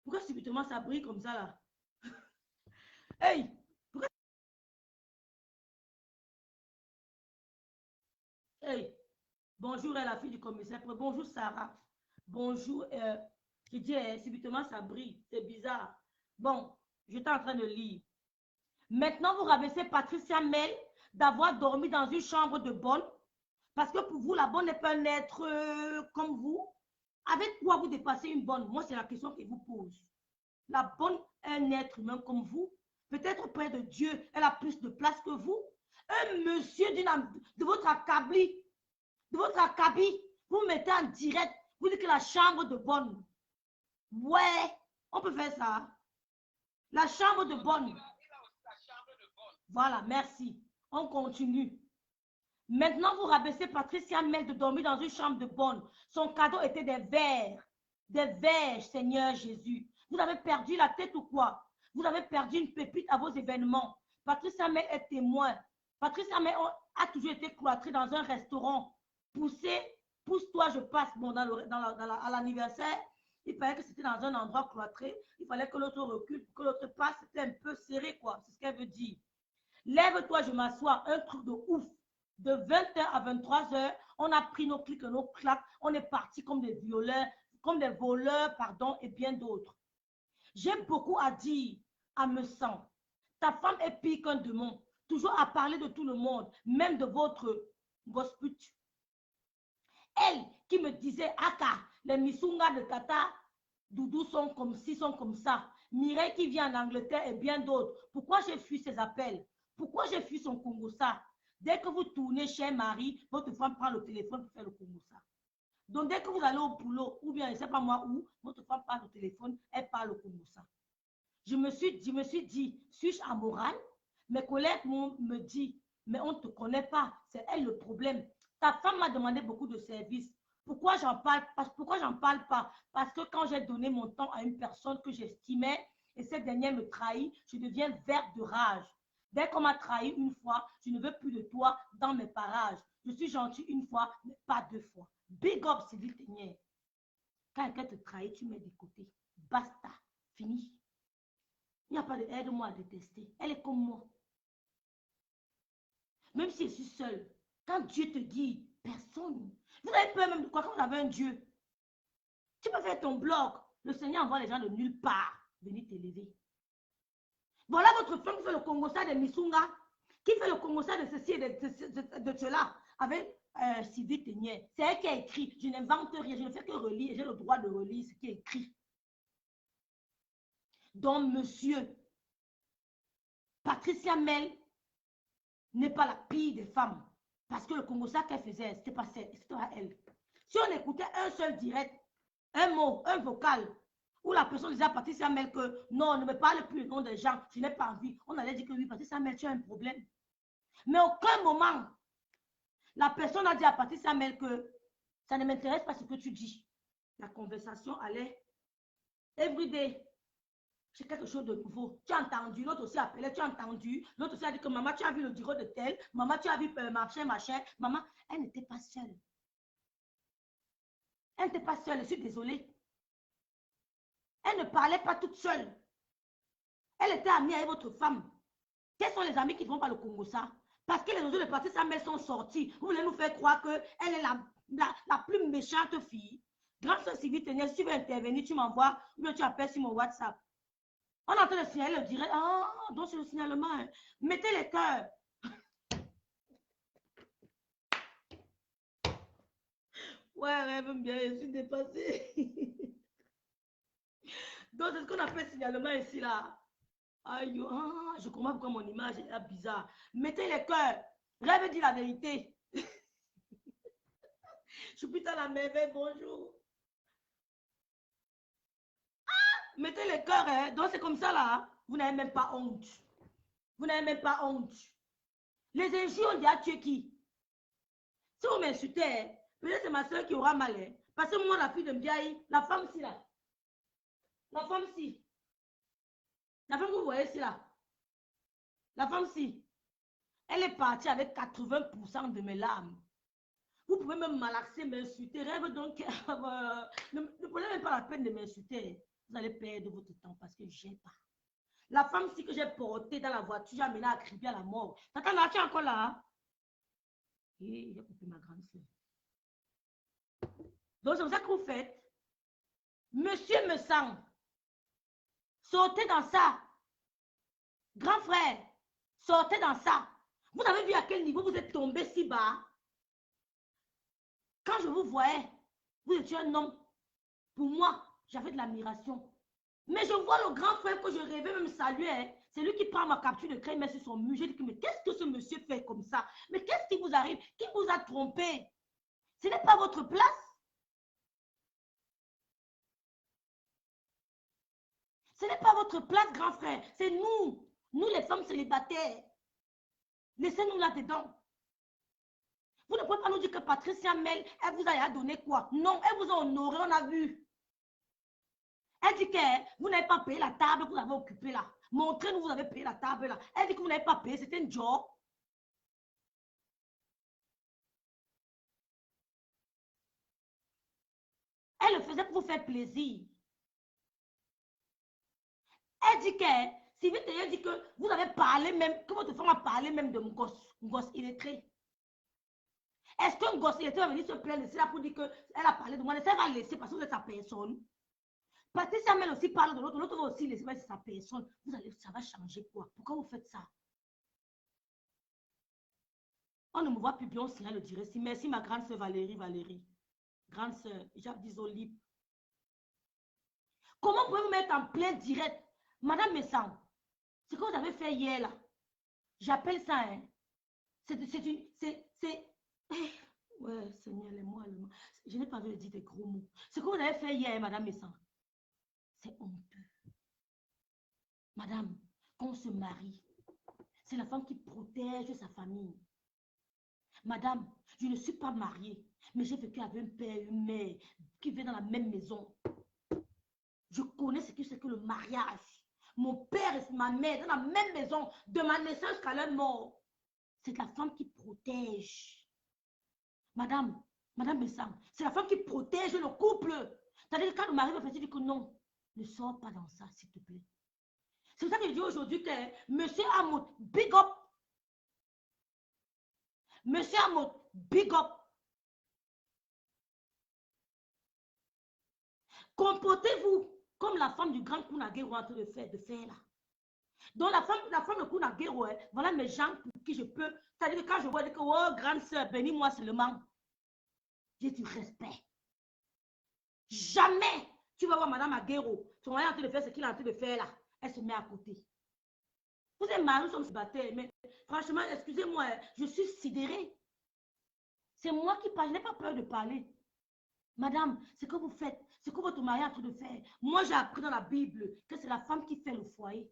pourquoi subitement ça brille comme ça là? Hey! Pourquoi... Hey! Bonjour à la fille du commissaire. Bonjour Sarah. Bonjour. Je dis, subitement ça brille. C'est bizarre. Bon, j'étais en train de lire. Maintenant, vous rabaissez Patricia Mel d'avoir dormi dans une chambre de bonne. Parce que pour vous, la bonne n'est pas un être comme vous. Avec quoi vous dépassez une bonne? Moi, c'est la question que je vous pose. La bonne est un être humain comme vous. Peut-être auprès de Dieu, elle a plus de place que vous. Un monsieur de votre acabit, vous mettez en direct, vous dites que la chambre de bonne. Ouais, on peut faire ça. La chambre de bonne. Voilà, merci. On continue. Maintenant, vous rabaissez Patricia Mel de dormir dans une chambre de bonne. Son cadeau était des verres. Des verres, Seigneur Jésus. Vous avez perdu la tête ou quoi? Vous avez perdu une pépite à vos événements. Patricia Mel est témoin. Patricia Mel a toujours été cloîtrée dans un restaurant. Pousse-toi, je passe. Bon, à l'anniversaire, il fallait que c'était dans un endroit cloîtré. Il fallait que l'autre recule, que l'autre passe. C'était un peu serré, quoi. C'est ce qu'elle veut dire. Lève-toi, je m'assois. Un truc de ouf. De 20h à 23h, on a pris nos clics et nos claques. On est parti comme des voleurs, pardon, et bien d'autres. J'ai beaucoup à dire à me sent. Ta femme est pire qu'un démon. Toujours à parler de tout le monde, même de votre gospel. Elle qui me disait, Aka, les Missunga de Tata, Doudou sont comme ci, sont comme ça. Mireille qui vient en Angleterre et bien d'autres. Pourquoi j'ai fui ces appels? Pourquoi j'ai fui son Congossa? Dès que vous tournez chez Marie, votre femme prend le téléphone pour faire le Congossa. Donc, dès que vous allez au boulot, ou bien, je ne sais pas moi où, votre femme prend le téléphone, elle parle le Congossa. Je me suis dit, suis-je amoral? Mes collègues me disent, mais on ne te connaît pas, c'est elle le problème. Ta femme m'a demandé beaucoup de services. Pourquoi j'en parle pas? Parce que quand j'ai donné mon temps à une personne que j'estimais et cette dernière me trahit, je deviens verte de rage. Dès qu'on m'a trahi une fois, je ne veux plus de toi dans mes parages. Je suis gentil une fois, mais pas deux fois. Big up, Sylvie Ténier. Quand quelqu'un te trahit, tu mets de côté. Basta. Fini. Il n'y a pas de aide-moi à détester. Elle est comme moi. Même si je suis seule, Quand Dieu te dit, personne. Vous avez peur même de quoi quand vous avez un Dieu? Tu peux faire ton blog. Le Seigneur envoie les gens de nulle part venir t'élever. Voilà votre femme qui fait le Congosa de Misunga, qui fait le Congosa de ceci et de cela, avec Sylvie Tenier. C'est elle qui a écrit. Je n'invente rien, je ne fais que relire. J'ai le droit de relire ce qui est écrit. Donc, monsieur, Patricia Mel n'est pas la pire des femmes. Parce que le Congosa qu'elle faisait, c'était pas elle. Si on écoutait un seul direct, un mot, un vocal, où la personne disait à Patricia Mel que non, ne me parle plus le nom des gens, je n'ai pas envie. On allait dire que oui, Patricia Mel, tu as un problème. Mais aucun moment, la personne a dit à Patricia Mel que ça ne m'intéresse pas ce que tu dis. La conversation allait everyday. C'est quelque chose de nouveau. Tu as entendu, l'autre aussi appelé, tu as entendu, l'autre aussi a dit que maman, tu as vu le bureau de tel, maman, tu as vu machin, maman, elle n'était pas seule. Elle n'était pas seule, je suis désolée. Elle ne parlait pas toute seule. Elle était amie avec votre femme. Quels sont les amis qui vont par le Congo ça? Parce que les autres de partie sa mère sont sortis. Vous voulez nous faire croire qu'elle est la plus méchante fille. Grande soeur Sylvie Tenier, si tu veux intervenir, tu m'envoies ou bien tu appelles sur mon WhatsApp. On est en train de signaler le direct. Ah, donc c'est le signalement. Hein. Mettez les cœurs. Ouais, rêve bien, je suis dépassée. Donc c'est ce qu'on appelle signalement ici là. Aïe, ah, je comprends pourquoi mon image est bizarre. Mettez les cœurs. Rêve dit la vérité. Je suis putain la merveille, bonjour. Ah, mettez les cœurs, hein. Donc c'est comme ça là. Vous n'avez même pas honte. Vous n'avez même pas honte. Les injures, on dit à tuer qui? Si vous m'insultez, peut-être c'est ma soeur qui aura mal. Hein. Parce que moi, la fille de Mbiaï, la femme ci là. La femme ci. La femme que vous voyez ici là. La femme ci. Elle est partie avec 80% de mes larmes. Vous pouvez même malaxer, m'insulter. Rêve donc. Ne prenez même pas la peine de m'insulter. Vous allez perdre votre temps parce que je n'ai pas. La femme ci que j'ai portée dans la voiture, j'ai amené à crier à la mort. T'as là, tu es encore là? Et j'ai coupé ma grande soeur. Donc, c'est comme ça que vous faites. Monsieur me sent. Sortez dans ça. Grand frère, sortez dans ça. Vous avez vu à quel niveau vous êtes tombé si bas? Quand je vous voyais, vous étiez un homme. Pour moi, j'avais de l'admiration. Mais je vois le grand frère que je rêvais même saluer. Hein. C'est lui qui prend ma capture de craie, met sur son mur. J'ai dit, mais qu'est-ce que ce monsieur fait comme ça? Mais qu'est-ce qui vous arrive? Qui vous a trompé? Ce n'est pas votre place. Ce n'est pas votre place, grand frère. C'est nous. Nous, les femmes célibataires. Laissez-nous là-dedans. Vous ne pouvez pas nous dire que Patricia Mel, elle vous a donné quoi? Non, elle vous a honoré, on a vu. Elle dit que vous n'avez pas payé la table que vous avez occupée là. Montrez-nous vous avez payé la table là. Elle dit que vous n'avez pas payé, c'était un job. Elle le faisait pour vous faire plaisir. Elle dit que, si vous avez dit que vous avez parlé même, que votre femme a parlé même de mon gosse illettré. Est-ce qu'un gosse illettré va venir se plaindre ici là pour dire qu'elle a parlé de moi? Elle va laisser parce que vous êtes sa personne. Patricia Mel aussi parle de l'autre, l'autre va aussi laisser passer sa personne. Vous allez, ça va changer quoi? Pourquoi vous faites ça? On ne me voit plus bien, on signale le direct. Merci ma grande soeur Valérie. Grande soeur, j'ai dit au libre. Comment pouvez-vous mettre en plein direct? Madame Messang, ce que vous avez fait hier là, j'appelle ça, hein. C'est. Ouais, Seigneur, les mots. Je n'ai pas envie de dire des gros mots. Ce que vous avez fait hier, Madame Messang, c'est honteux. Madame, quand on se marie, c'est la femme qui protège sa famille. Madame, je ne suis pas mariée, mais j'ai vécu avec un père et une mère qui vivent dans la même maison. Je connais ce que c'est que le mariage. Mon père et ma mère dans la même maison, de ma naissance jusqu'à leur mort. C'est la femme qui protège. Madame Bessam, c'est la femme qui protège le couple. C'est-à-dire que quand le mari va faire, dit que non, ne sors pas dans ça, s'il te plaît. C'est pour ça que je dis aujourd'hui que monsieur Amout, big up. Monsieur Amo, big up. Comportez-vous comme la femme du grand Kunagero est en train de faire là. Donc la femme de Kunagero, voilà mes gens pour qui je peux. C'est-à-dire que quand je vois que, oh, grande soeur, bénis-moi seulement. J'ai du respect. Jamais tu vas voir Madame Aguero, son mari est en train de faire ce qu'il est en train de faire là. Elle se met à côté. Vous êtes mariés, nous sommes célibataires, mais franchement, excusez-moi, je suis sidérée. C'est moi qui parle, je n'ai pas peur de parler. Madame, ce que vous faites, ce que votre mari est en train de faire. Moi, j'ai appris dans la Bible que c'est la femme qui fait le foyer.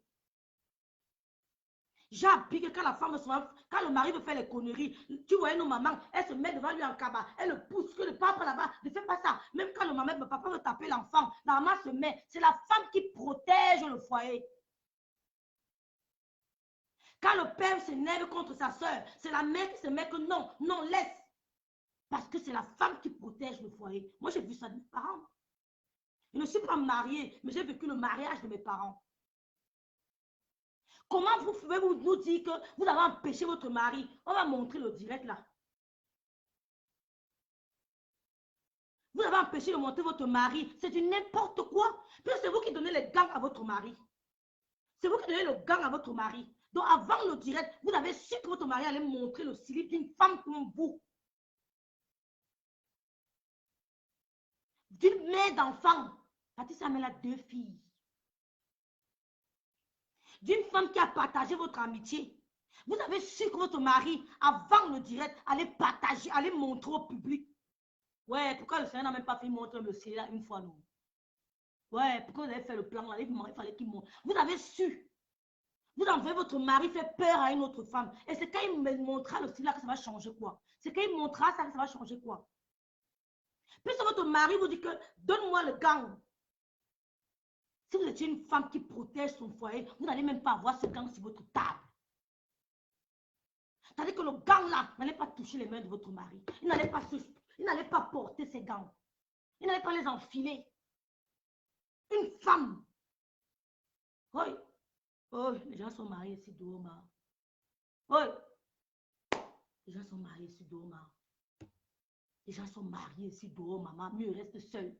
J'ai appris que quand le mari veut faire les conneries, tu vois nos mamans, elles se mettent devant lui en cabas, elles le poussent, que le papa là-bas, ne fait pas ça. Même quand le papa veut taper l'enfant, la maman se met. C'est la femme qui protège le foyer. Quand le père s'énerve contre sa soeur, c'est la mère qui se met que non, non, laisse. Parce que c'est la femme qui protège le foyer. Moi, j'ai vu ça de mes parents. Je ne suis pas mariée, mais j'ai vécu le mariage de mes parents. Comment vous pouvez nous dire que vous avez empêché votre mari? On va montrer le direct là. Vous avez empêché de montrer votre mari. C'est du n'importe quoi. Puis c'est vous qui donnez les gants à votre mari. C'est vous qui donnez le gant à votre mari. Donc avant le direct, vous avez su que votre mari allait montrer le slip d'une femme comme vous. D'une mère d'enfant. Patricia Amel a 2 filles. D'une femme qui a partagé votre amitié. Vous avez su que votre mari, avant le direct, allait partager, allait montrer au public. Ouais, pourquoi le Seigneur n'a même pas fait montrer le ciel là une fois, non? Ouais, pourquoi vous avez fait le plan là? Il fallait qu'il montre. Vous avez su. Vous envoyez votre mari faire peur à une autre femme. Et c'est quand il me montrera le style là que ça va changer quoi? C'est quand il montrera ça que ça va changer quoi? Puis votre mari vous dit que donne-moi le gant. Si vous étiez une femme qui protège son foyer, vous n'allez même pas avoir ce gant sur votre table. C'est-à-dire que le gant là n'allait pas toucher les mains de votre mari. Il n'allait pas porter ses gants. Il n'allait pas les enfiler. Une femme. Oui. Oh, les gens sont mariés ici, Doma. Oui. Les gens sont mariés ici, Doma. Les gens sont mariés ici, Doma. Maman, mieux reste seul.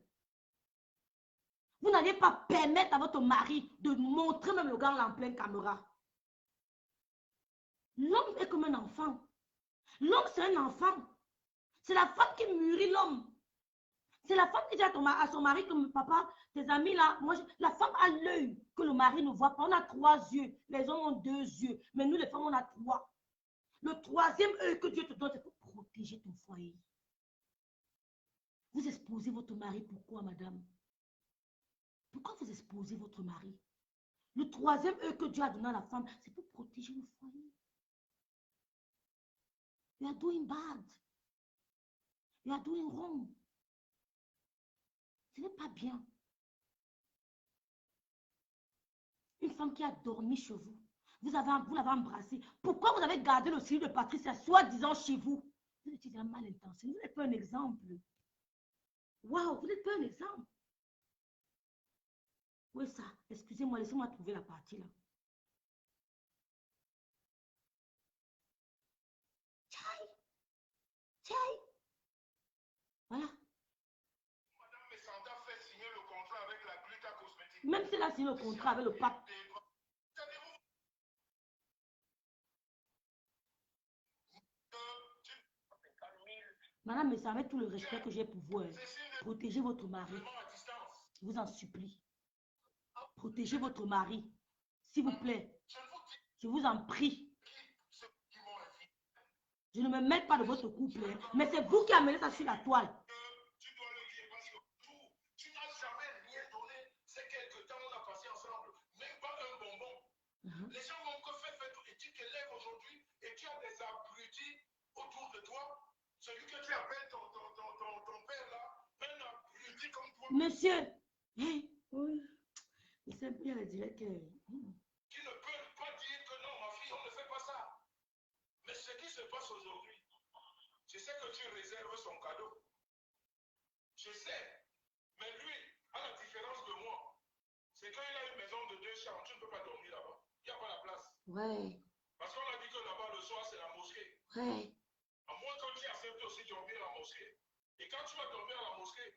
Vous n'allez pas permettre à votre mari de montrer même le gant en pleine caméra. L'homme est comme un enfant. L'homme, c'est un enfant. C'est la femme qui mûrit l'homme. C'est la femme qui dit à son mari comme papa, tes amis là, moi, la femme a l'œil que le mari ne voit pas. On a 3 yeux. Les hommes ont 2 yeux. Mais nous, les femmes, on a 3. Le 3e œil que Dieu te donne, c'est pour protéger ton foyer. Vous exposez votre mari, pourquoi, madame? Pourquoi vous exposez votre mari? Le 3e œil que Dieu a donné à la femme, c'est pour protéger le foyer. You are doing bad. You are doing wrong. Ce n'est pas bien. Une femme qui a dormi chez vous, vous l'avez embrassée. Pourquoi vous avez gardé le style de Patricia, soi-disant chez vous? Vous êtes un mal intentionné. Vous n'êtes pas un exemple. Waouh, vous n'êtes pas un exemple. Oui, ça. Excusez-moi, laissez-moi trouver la partie là. Tchaï. Tchaï. Voilà. Madame Messanta fait signer le contrat avec la Gluta Cosmétique. Même si elle a signé le contrat avec le pape. Madame Messa, avec tout le respect que j'ai pour vous, protégez votre mari. Je vous en supplie. Protégez votre mari. S'il vous plaît. Je vous en prie. Je ne me mêle pas de votre couple, mais c'est vous qui amenez ça sur la toile. Tu dois le dire parce que tu n'as jamais rien donné. C'est quelque temps on a passé ensemble. Même pas un bonbon. Les gens n'ont que fait et tu te lèves aujourd'hui et tu as des abrutis autour de toi. Celui que tu appelles ton père là, un abruti comme toi. Monsieur, oui. Il sait bien le direct que... Qui ne peut pas dire que non, ma fille, on ne fait pas ça. Mais ce qui se passe aujourd'hui, je sais que tu réserves son cadeau. Je sais. Mais lui, à la différence de moi, c'est qu'il a une maison de 2 chambres. Tu ne peux pas dormir là-bas. Il n'y a pas la place. Ouais. Parce qu'on a dit que là-bas, le soir, c'est la mosquée. Ouais. aussi dormir à la mosquée. Et quand tu vas dormir à la mosquée,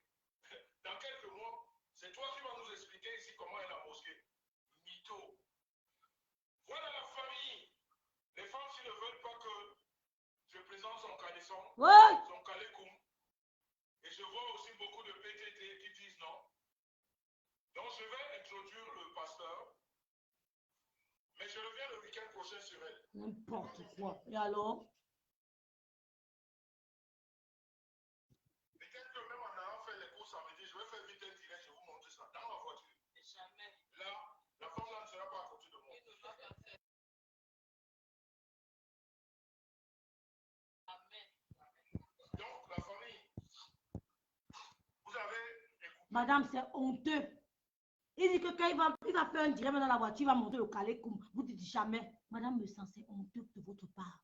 dans quelques mois, c'est toi qui vas nous expliquer ici comment est la mosquée. Mytho. Voilà la famille. Les femmes, s'ils ne veulent pas que je présente son caleçon, son calécoum, et je vois aussi beaucoup de PTT qui disent non. Donc je vais introduire le pasteur, mais je reviens le week-end prochain sur elle. N'importe quoi. Et alors? Peut-être que même en allant faire les courses samedi, je vais faire vite un direct, je vous montre ça dans ma voiture. Jamais. Là, la femme là ne sera pas à côté de moi. Donc, la famille, vous avez écouté. Madame, c'est honteux. Il dit que quand il va faire un direct dans la voiture, il va monter le calécoum. Vous dites jamais. Madame me sent, c'est honteux de votre part.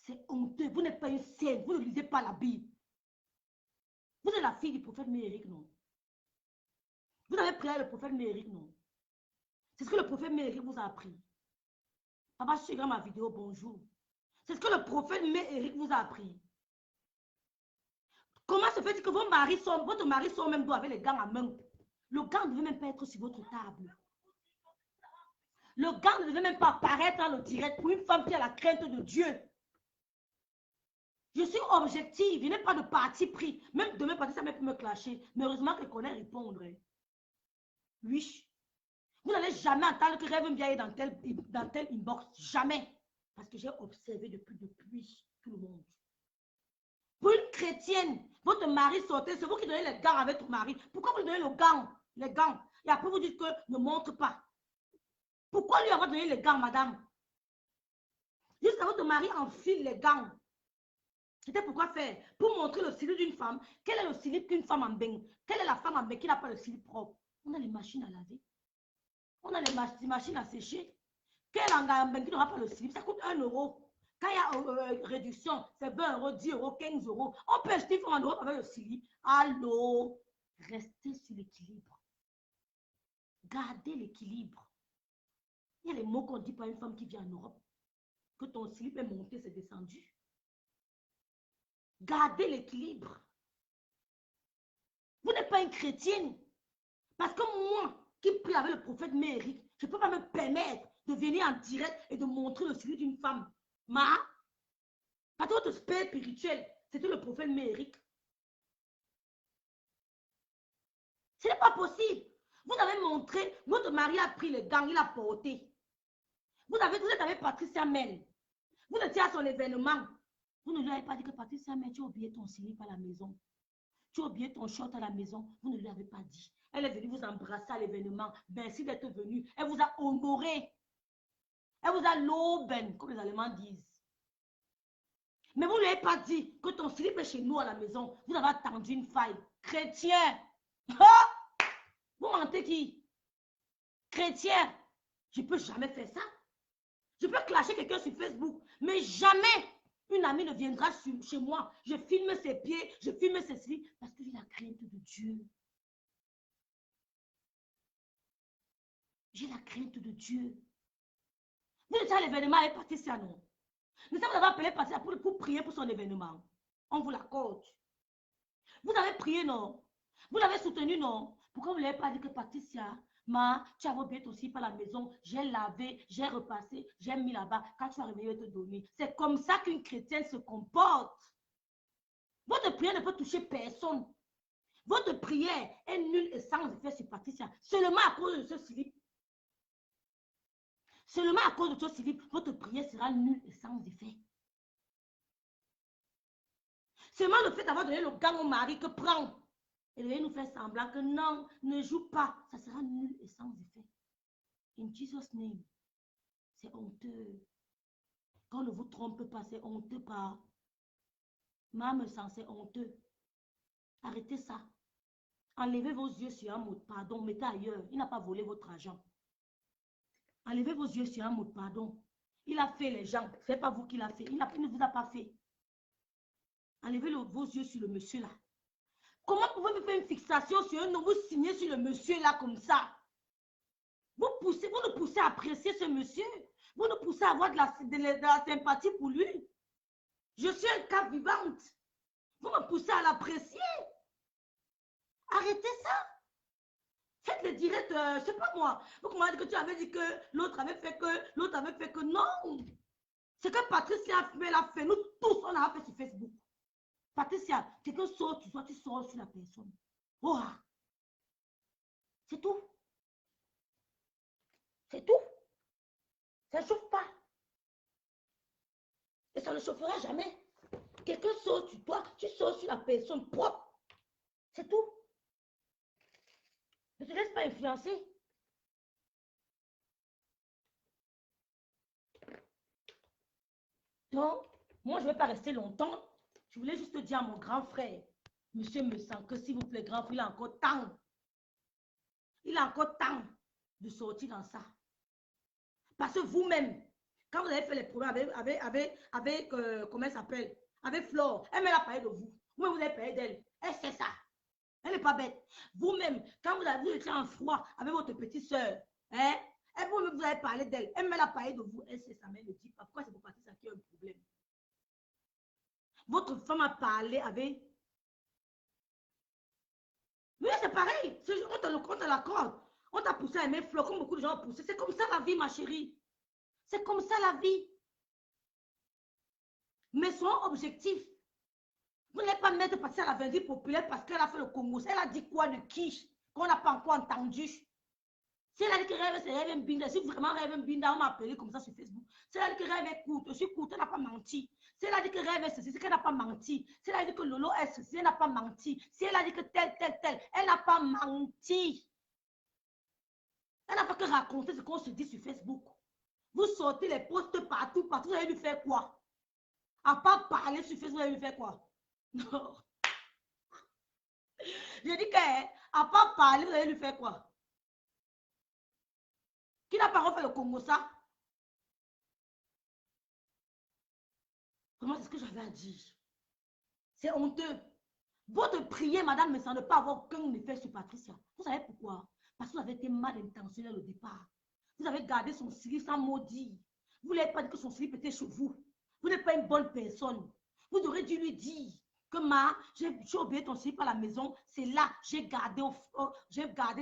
C'est honteux. Vous n'êtes pas une sainte. Vous ne lisez pas la Bible. Vous êtes la fille du prophète Méric, non? Vous avez prié le prophète Méric, non? C'est ce que le prophète Méric vous a appris. Papa, je suis dans ma vidéo, bonjour. C'est ce que le prophète Méric vous a appris. Comment se fait-il que votre mari sort même dos avec les gants à main? Le gant ne devait même pas être sur votre table. Le gant ne devait même pas apparaître dans le direct pour une femme qui a la crainte de Dieu. Je suis objective, je n'ai pas de parti pris. Même demain, ça peut me clasher. Mais heureusement qu'elle connaît répondre. Oui. Vous n'allez jamais entendre que Rêve vient dans tel inbox. Jamais. Parce que j'ai observé depuis tout le monde. Pour une chrétienne, votre mari sortait, c'est vous qui donnez les gants avec votre mari. Pourquoi vous donnez les gants? Et après vous dites que ne montre pas. Pourquoi lui avoir donné les gants, madame? Jusqu'à votre mari enfile les gants. C'était pourquoi faire? Pour montrer le slip d'une femme. Quel est le slip qu'une femme en bain? Quelle est la femme en bain qui n'a pas le slip propre? On a les machines à laver. On a les machines à sécher. Quel en bain qui n'aura pas le slip? Ça coûte 1 €. Quand il y a réduction, c'est 20 €, 10 €, 15 €. On peut acheter une femme en Europe avec le slip. Allô? Restez sur l'équilibre. Gardez l'équilibre. Il y a les mots qu'on dit par une femme qui vient en Europe. Que ton slip est monté, c'est descendu. Gardez l'équilibre. Vous n'êtes pas une chrétienne. Parce que moi, qui prie avec le prophète Méric, je ne peux pas me permettre de venir en direct et de montrer le slip d'une femme. Parce que votre père spirituel, c'était le prophète Méric. Ce n'est pas possible. Vous avez montré, votre mari a pris les gants, il a porté. Vous êtes avec Patricia Mel. Vous étiez à son événement. Vous ne lui avez pas dit que Patricia Mel, tu as oublié ton slip à la maison. Tu as oublié ton short à la maison. Vous ne lui avez pas dit. Elle est venue vous embrasser à l'événement. Merci d'être venue. Elle vous a honoré. Elle vous a loben, comme les Allemands disent. Mais vous ne lui avez pas dit que ton slip est chez nous à la maison. Vous avez attendu une faille. Chrétien. Vous mentez qui? Chrétien. Je ne peux jamais faire ça. Je peux clasher quelqu'un sur Facebook, mais jamais une amie ne viendra chez moi. Je filme ses pieds, je filme ses slips, parce que j'ai la crainte de Dieu. J'ai la crainte de Dieu. Vous êtes à l'événement avec Patricia, non? Nous avons appelé Patricia pour prier pour son événement. On vous l'accorde. Vous avez prié, non? Vous l'avez soutenu, non? Pourquoi vous ne l'avez pas dit que Patricia, tu avais oublié aussi par la maison, j'ai lavé, j'ai repassé, j'ai mis là-bas. Quand tu es arrivé, je vais te donner. C'est comme ça qu'une chrétienne se comporte. Votre prière ne peut toucher personne. Votre prière est nulle et sans effet sur Patricia. Seulement à cause de ce slip. Seulement à cause de ce slip, votre prière sera nulle et sans effet. Seulement le fait d'avoir donné le gant au mari que prend. Et de nous faire semblant que non, ne joue pas. Ça sera nul et sans effet. In Jesus' name. C'est honteux. Quand ne vous trompe pas, c'est honteux pas. Même sans, c'est honteux. Arrêtez ça. Enlevez vos yeux sur un mot de pardon. Mettez ailleurs. Il n'a pas volé votre argent. Enlevez vos yeux sur un mot de pardon. Il a fait les gens. Ce n'est pas vous qui l'a fait. Il ne vous a pas fait. Enlevez vos yeux sur le monsieur là. Comment pouvez-vous faire une fixation sur un nom? Vous signez sur le monsieur là comme ça. Vous nous poussez à apprécier ce monsieur. Vous nous poussez à avoir de la sympathie pour lui. Je suis un cas vivante. Vous me poussez à l'apprécier. Arrêtez ça. Faites le direct, c'est pas moi. Vous m'avez dit que tu avais dit que l'autre avait fait que, l'autre avait fait que. Non. C'est que Patricia l'a fait. Nous tous, on a fait sur Facebook. Patricia, quelqu'un sort, tu sors sur la personne. Oh. C'est tout. C'est tout. Ça ne chauffe pas. Et ça ne chauffera jamais. Quelqu'un sort sur toi, tu sors sur la personne propre. C'est tout. Ne te laisse pas influencer. Donc, moi, je ne vais pas rester longtemps. Je voulais juste dire à mon grand frère, monsieur me sent que s'il vous plaît, grand frère, il a encore temps. Il a encore temps de sortir dans ça. Parce que vous-même, quand vous avez fait les problèmes avec comment elle s'appelle, avec Flore, elle m'a parlé de vous. Vous avez parlé d'elle. Elle sait ça. Elle n'est pas bête. Vous-même, quand vous avez été en froid avec votre petite soeur, hein, et vous avez parlé d'elle. Elle m'a parlé de vous. Elle sait ça, mais elle ne dit pas. Pourquoi c'est pour partir ça qui a un problème? Votre femme a parlé avec. Oui, c'est pareil. On te l'accorde. On t'a poussé à aimer Flore comme beaucoup de gens ont poussé. C'est comme ça la vie, ma chérie. C'est comme ça la vie. Mais son objectif, vous n'allez pas mettre passer à la vindicte populaire parce qu'elle a fait le Congo. Elle a dit quoi de quiche qu'on n'a pas encore entendu. Si elle a dit que rêve, c'est rêve binda. Si vraiment rêve binda, on m'a appelé comme ça sur Facebook. Si elle a dit que rêve est courte, je suis courte, elle n'a pas menti. Si elle a dit que rêve est ceci, c'est qu'elle n'a pas menti. Si elle a dit que Lolo est ceci, elle n'a pas menti. Si elle a dit que tel, elle n'a pas menti. Elle n'a pas que raconter ce qu'on se dit sur Facebook. Vous sortez les posts partout, vous allez lui faire quoi? À part parler sur Facebook, vous allez lui faire quoi? Non. Je dis qu'à part parler, vous allez lui faire quoi? Qui n'a pas refait le Congo ça? Vraiment, c'est ce que j'avais à dire. C'est honteux. Votre prière, madame, me semble pas avoir aucun effet sur Patricia. Vous savez pourquoi? Parce que vous avez été mal intentionnel au départ. Vous avez gardé son slip sans maudit. Vous n'avez pas dit que son slip était chez vous. Vous n'êtes pas une bonne personne. Vous aurez dû lui dire que j'ai oublié ton slip à la maison. C'est là, j'ai gardé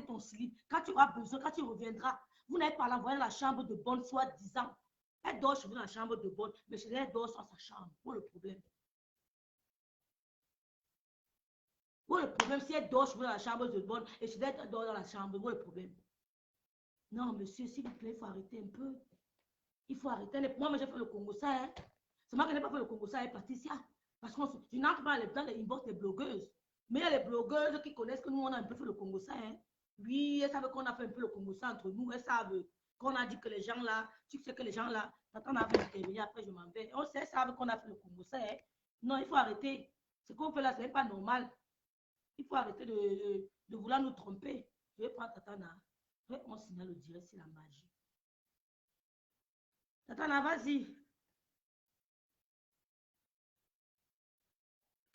ton slip. Quand tu auras besoin, quand tu reviendras, vous n'avez pas l'envoyer dans la chambre de bonne, soi-disant. Elle dort chez vous dans la chambre de bonne, mais chez elle, elle dort dans sa chambre. Où est le problème? Où est le problème si elle dort chez vous dans la chambre de bonne et chez elle dort dans la chambre? Où est le problème? Non, monsieur, s'il vous plaît, il faut arrêter un peu. Il faut arrêter. Moi, j'ai fait le Congo ça. Hein. C'est moi qui n'ai pas fait le Congo ça avec Patricia. Parce que je n'entre pas dans les inbox des blogueuses. Mais il y a les blogueuses qui connaissent que nous, on a un peu fait le Congo ça. Hein. Oui, elles savent qu'on a fait un peu le Congo ça entre nous. Elles savent qu'on a dit que les gens là, tu sais que les gens là, t'attends à terminer, après je m'en vais. On sait, elles savent qu'on a fait le Congo ça. Hein. Non, il faut arrêter. Ce qu'on fait là, ce n'est pas normal. Il faut arrêter de vouloir nous tromper. Je vais prendre Tatana. On signale le direct, c'est la magie. Tatana, vas-y.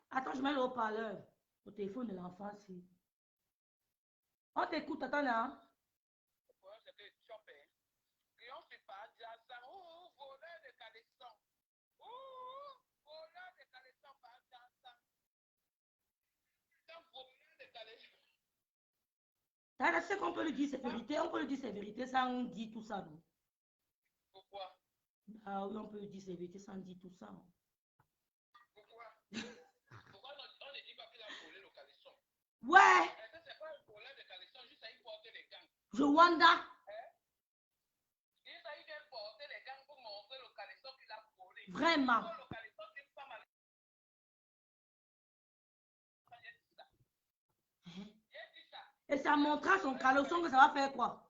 Attends, je mets le haut-parleur. Au téléphone de l'enfant, si. On t'écoute, Tatana. C'est qu'on peut lui dire ses vérités. On peut lui dire ses vérités sans dire tout ça, non? Pourquoi? Ah oui, on peut lui dire ses vérités sans dire tout ça. Non? Pourquoi? Pourquoi on ne dit pas qu'il a volé le caleçon? Ouais. Est-ce que c'est pas un problème de caleçon, juste à y porter les gants? Rwanda. Juste à y bien porter les gants pour montrer le caleçon qu'il a volé. Vraiment. Le caleçon d'une femme avec... Et ça montrera son caleçon que ça va faire quoi?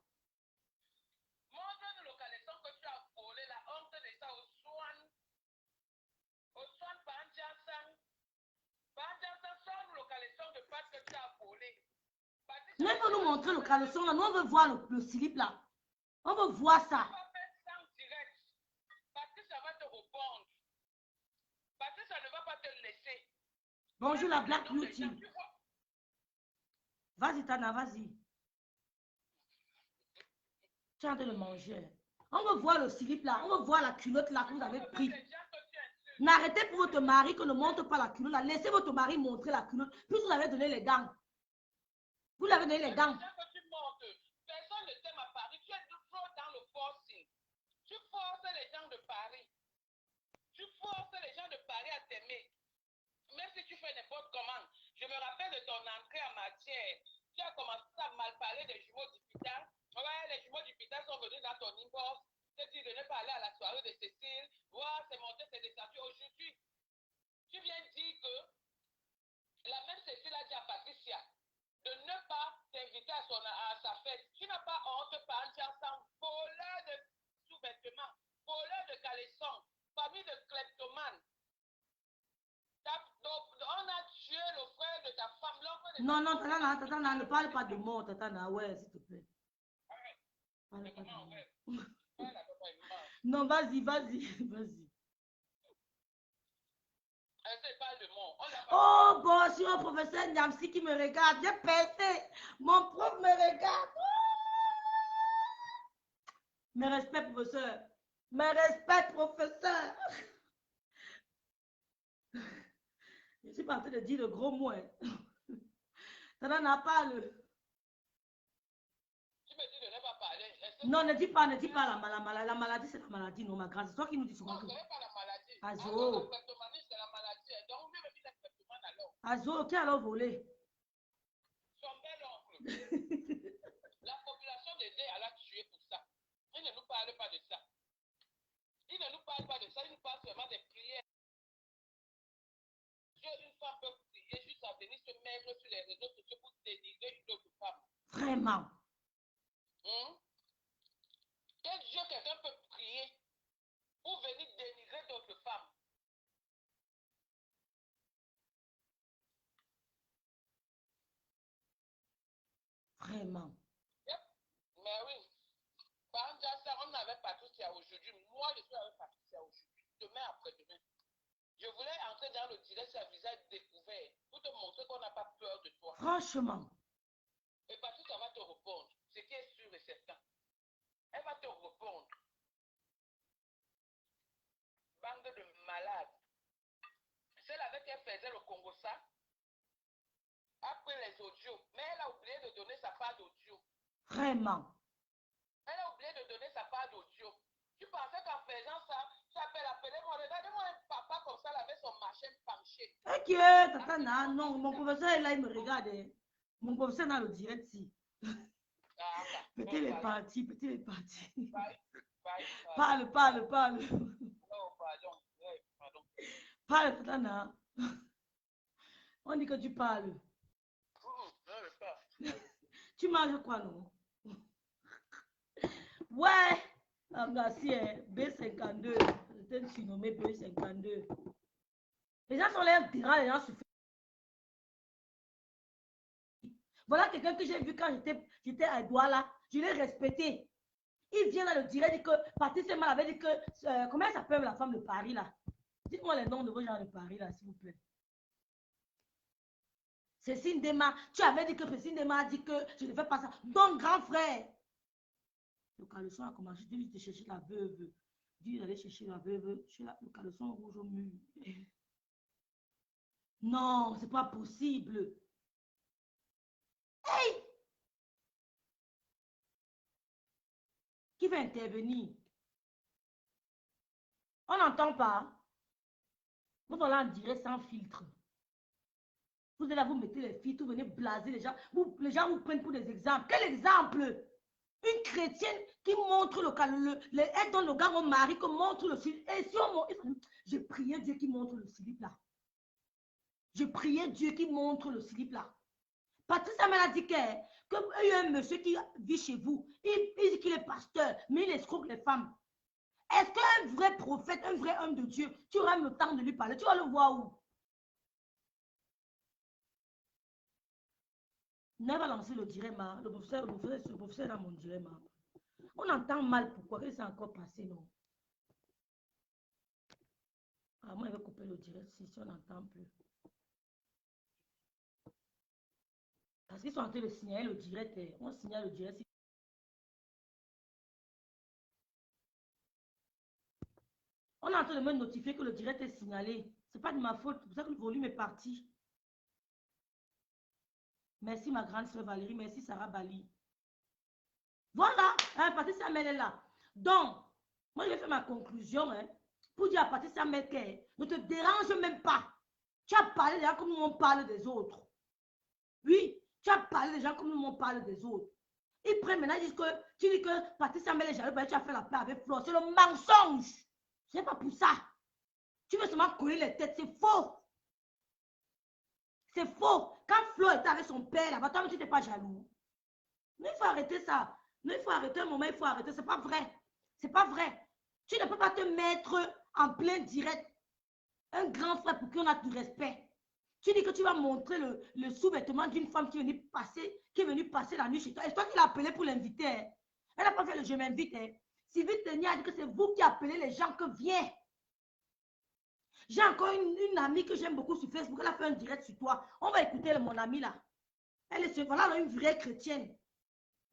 Montre-nous le caleçon que tu as volé, la honte de ça au soin. Au soin Banjansan. Banjansan, sors-nous le caleçon de pâte que tu as volé. Non, il faut nous montrer le caleçon là. Nous, on veut voir le slip là. On veut voir ça. Parce que ça va te répondre. Parce que ça ne va pas te laisser. Bonjour la Black Beauty. Vas-y, Tana, vas-y. Tu es en train de manger. On veut voir le slip là. On veut voir la culotte là que vous avez pris. Les gens que tu N'arrêtez pour votre mari qu'on ne montre pas la culotte. Laissez votre mari montrer la culotte. Puis vous avez donné les gants. Vous l'avez donné les gants. Personne ne t'aime à Paris. Tu es trop dans le forcing. Tu forces les gens de Paris. Tu forces les gens de Paris à t'aimer. Même si tu fais n'importe comment. Je me rappelle de ton entrée en matière. Tu as commencé à mal parler des jumeaux d'hôpital. Ouais, les jumeaux d'hôpital sont venus dans ton inbox. Tu ne venais pas aller à la soirée de Cécile. Ouais, c'est monté, c'est descendu. Aujourd'hui, tu viens dire que la même Cécile a dit à Patricia de ne pas t'inviter à sa fête. Tu n'as pas honte par entier ensemble. Voleur de sous-vêtements, voleur de caleçons, famille de kleptomanes. On a tué le frère de ta femme, l'oncle de Non, non, Tatana, ne parle pas de mort, Tatana, ouais, s'il te plaît. Parle pas de mort. Non, vas-y, vas-y, vas-y. Oh, bon, sur un professeur Niamsi qui me regarde, j'ai pété. Mon prof me regarde. Mes respects, professeur. Mes respects, professeur. Je suis pas en train de dire le gros mot. Ça n'en a pas le. Tu me dis de ne pas parler. Non, ne dis pas la maladie. La maladie, c'est la maladie, non, ma grâce. C'est toi qui nous dis souvent que. Non, ce n'est pas la maladie. Azo. La kleptomanie, c'est la maladie. Donc, mieux me dire la kleptomane alors. Azo, qui a alors volé? Son bel oncle. La population de D a la tué pour ça. Il ne nous parle pas de ça. Il ne nous parle pas de ça. Il nous parle seulement des prières. Une femme peut prier juste à venir se mettre sur les réseaux sociaux pour dénigrer une autre femme. Vraiment. Quel Dieu quelqu'un peut prier pour venir dénigrer d'autres femmes? Vraiment. Yep. Mais oui. Par exemple, ça, on n'avait pas tout ça aujourd'hui. Moi, je suis avec Patricia aujourd'hui. Demain, après-demain. Je voulais entrer dans le direct sur un visage découvert pour te montrer qu'on n'a pas peur de toi. Franchement. Et Patricia va te répondre. Ce qui est sûr et certain. Elle va te répondre. Bande de malades. Celle avec qui elle faisait le Congo ça a pris les audios, mais elle a oublié de donner sa part d'audio. Vraiment. Elle a oublié de donner sa part d'audio. Tu pensais qu'en faisant ça, tu appelles, appelez-moi, regardez-moi un papa comme ça, là, avec son machin penché. Ok, Tatana, non, mon professeur est là, il me regarde. Mon professeur est dans le direct, si. Petit les parties, petit les parties. Parle. Oh, pardon. Ouais, pardon. Parle, Tatana. On dit que tu parles. Tu manges quoi, non? Ouais. Merci, B52. J'étais surnommé B52. Les gens sont là, les gens se font. Voilà quelqu'un que j'ai vu quand j'étais à Douala. Je l'ai respecté. Il vient dans le direct et dit que Patrice m'avait dit que. Comment elle s'appelle la femme de Paris là? Dites-moi les noms de vos gens de Paris là, s'il vous plaît. Cécile Dema. Tu avais dit que Cécile Dema a dit que je ne fais pas ça. Donc, grand frère. Le caleçon a commencé. Je dis de chercher la veuve. Dis d'aller chercher la veuve. Le caleçon rouge au mur. Non, c'est pas possible. Hey! Qui va intervenir? On n'entend pas. Vous allez en direct sans filtre. Vous êtes là, vous mettez les filtres, vous venez blaser les gens. Les gens vous prennent pour des exemples. Quel exemple? Une chrétienne qui montre elle donne le gars au mari, qui montre le slip. Et si on j'ai prié Dieu qui montre le slip là. J'ai prié Dieu qui montre le slip là. Patricia m'a dit qu'il y a un monsieur qui vit chez vous. Il dit qu'il est pasteur, mais il escroque les femmes. Est-ce qu'un vrai prophète, un vrai homme de Dieu, tu auras le temps de lui parler? Tu vas le voir où? Ne va lancer le direct, le professeur dans mon direct. On entend mal pourquoi? Qu'est-ce qui s'est encore passé, non? Ah, moi, il va couper le direct si on n'entend plus. Parce qu'ils sont en train de signaler le direct. On signale le direct. On est en train de me notifier que le direct est signalé. Ce n'est pas de ma faute. C'est pour ça que le volume est parti. Merci ma grande soeur Valérie. Merci Sarah Bali. Voilà. Hein, Patricia Mel est là. Donc, moi je vais faire ma conclusion. Hein, pour dire à Patricia Mel que ne te dérange même pas. Tu as parlé des gens comme nous on parle des autres. Oui, tu as parlé des gens comme nous on parle des autres. Ils prennent maintenant, ils disent que tu dis que Patricia Mel est jaloux, tu as fait la paix avec Flore. C'est le mensonge. Ce n'est pas pour ça. Tu veux seulement coller les têtes, c'est faux. C'est faux. Quand Flo était avec son père là-bas, toi, tu n'étais pas jaloux. Mais il faut arrêter ça. Mais il faut arrêter un moment, il faut arrêter. C'est pas vrai. C'est pas vrai. Tu ne peux pas te mettre en plein direct. Un grand frère pour qui on a du respect. Tu dis que tu vas montrer le sous-vêtement d'une femme qui est venue passer la nuit chez toi. Et toi qui l'as appelé pour l'inviter. Hein. Elle n'a pas fait le je m'invite. Hein. Sylvie Tenia a dit que c'est vous qui appelez les gens que viens. J'ai encore une amie que j'aime beaucoup sur Facebook. Elle a fait un direct sur toi. On va écouter mon amie là. Elle est voilà une vraie chrétienne.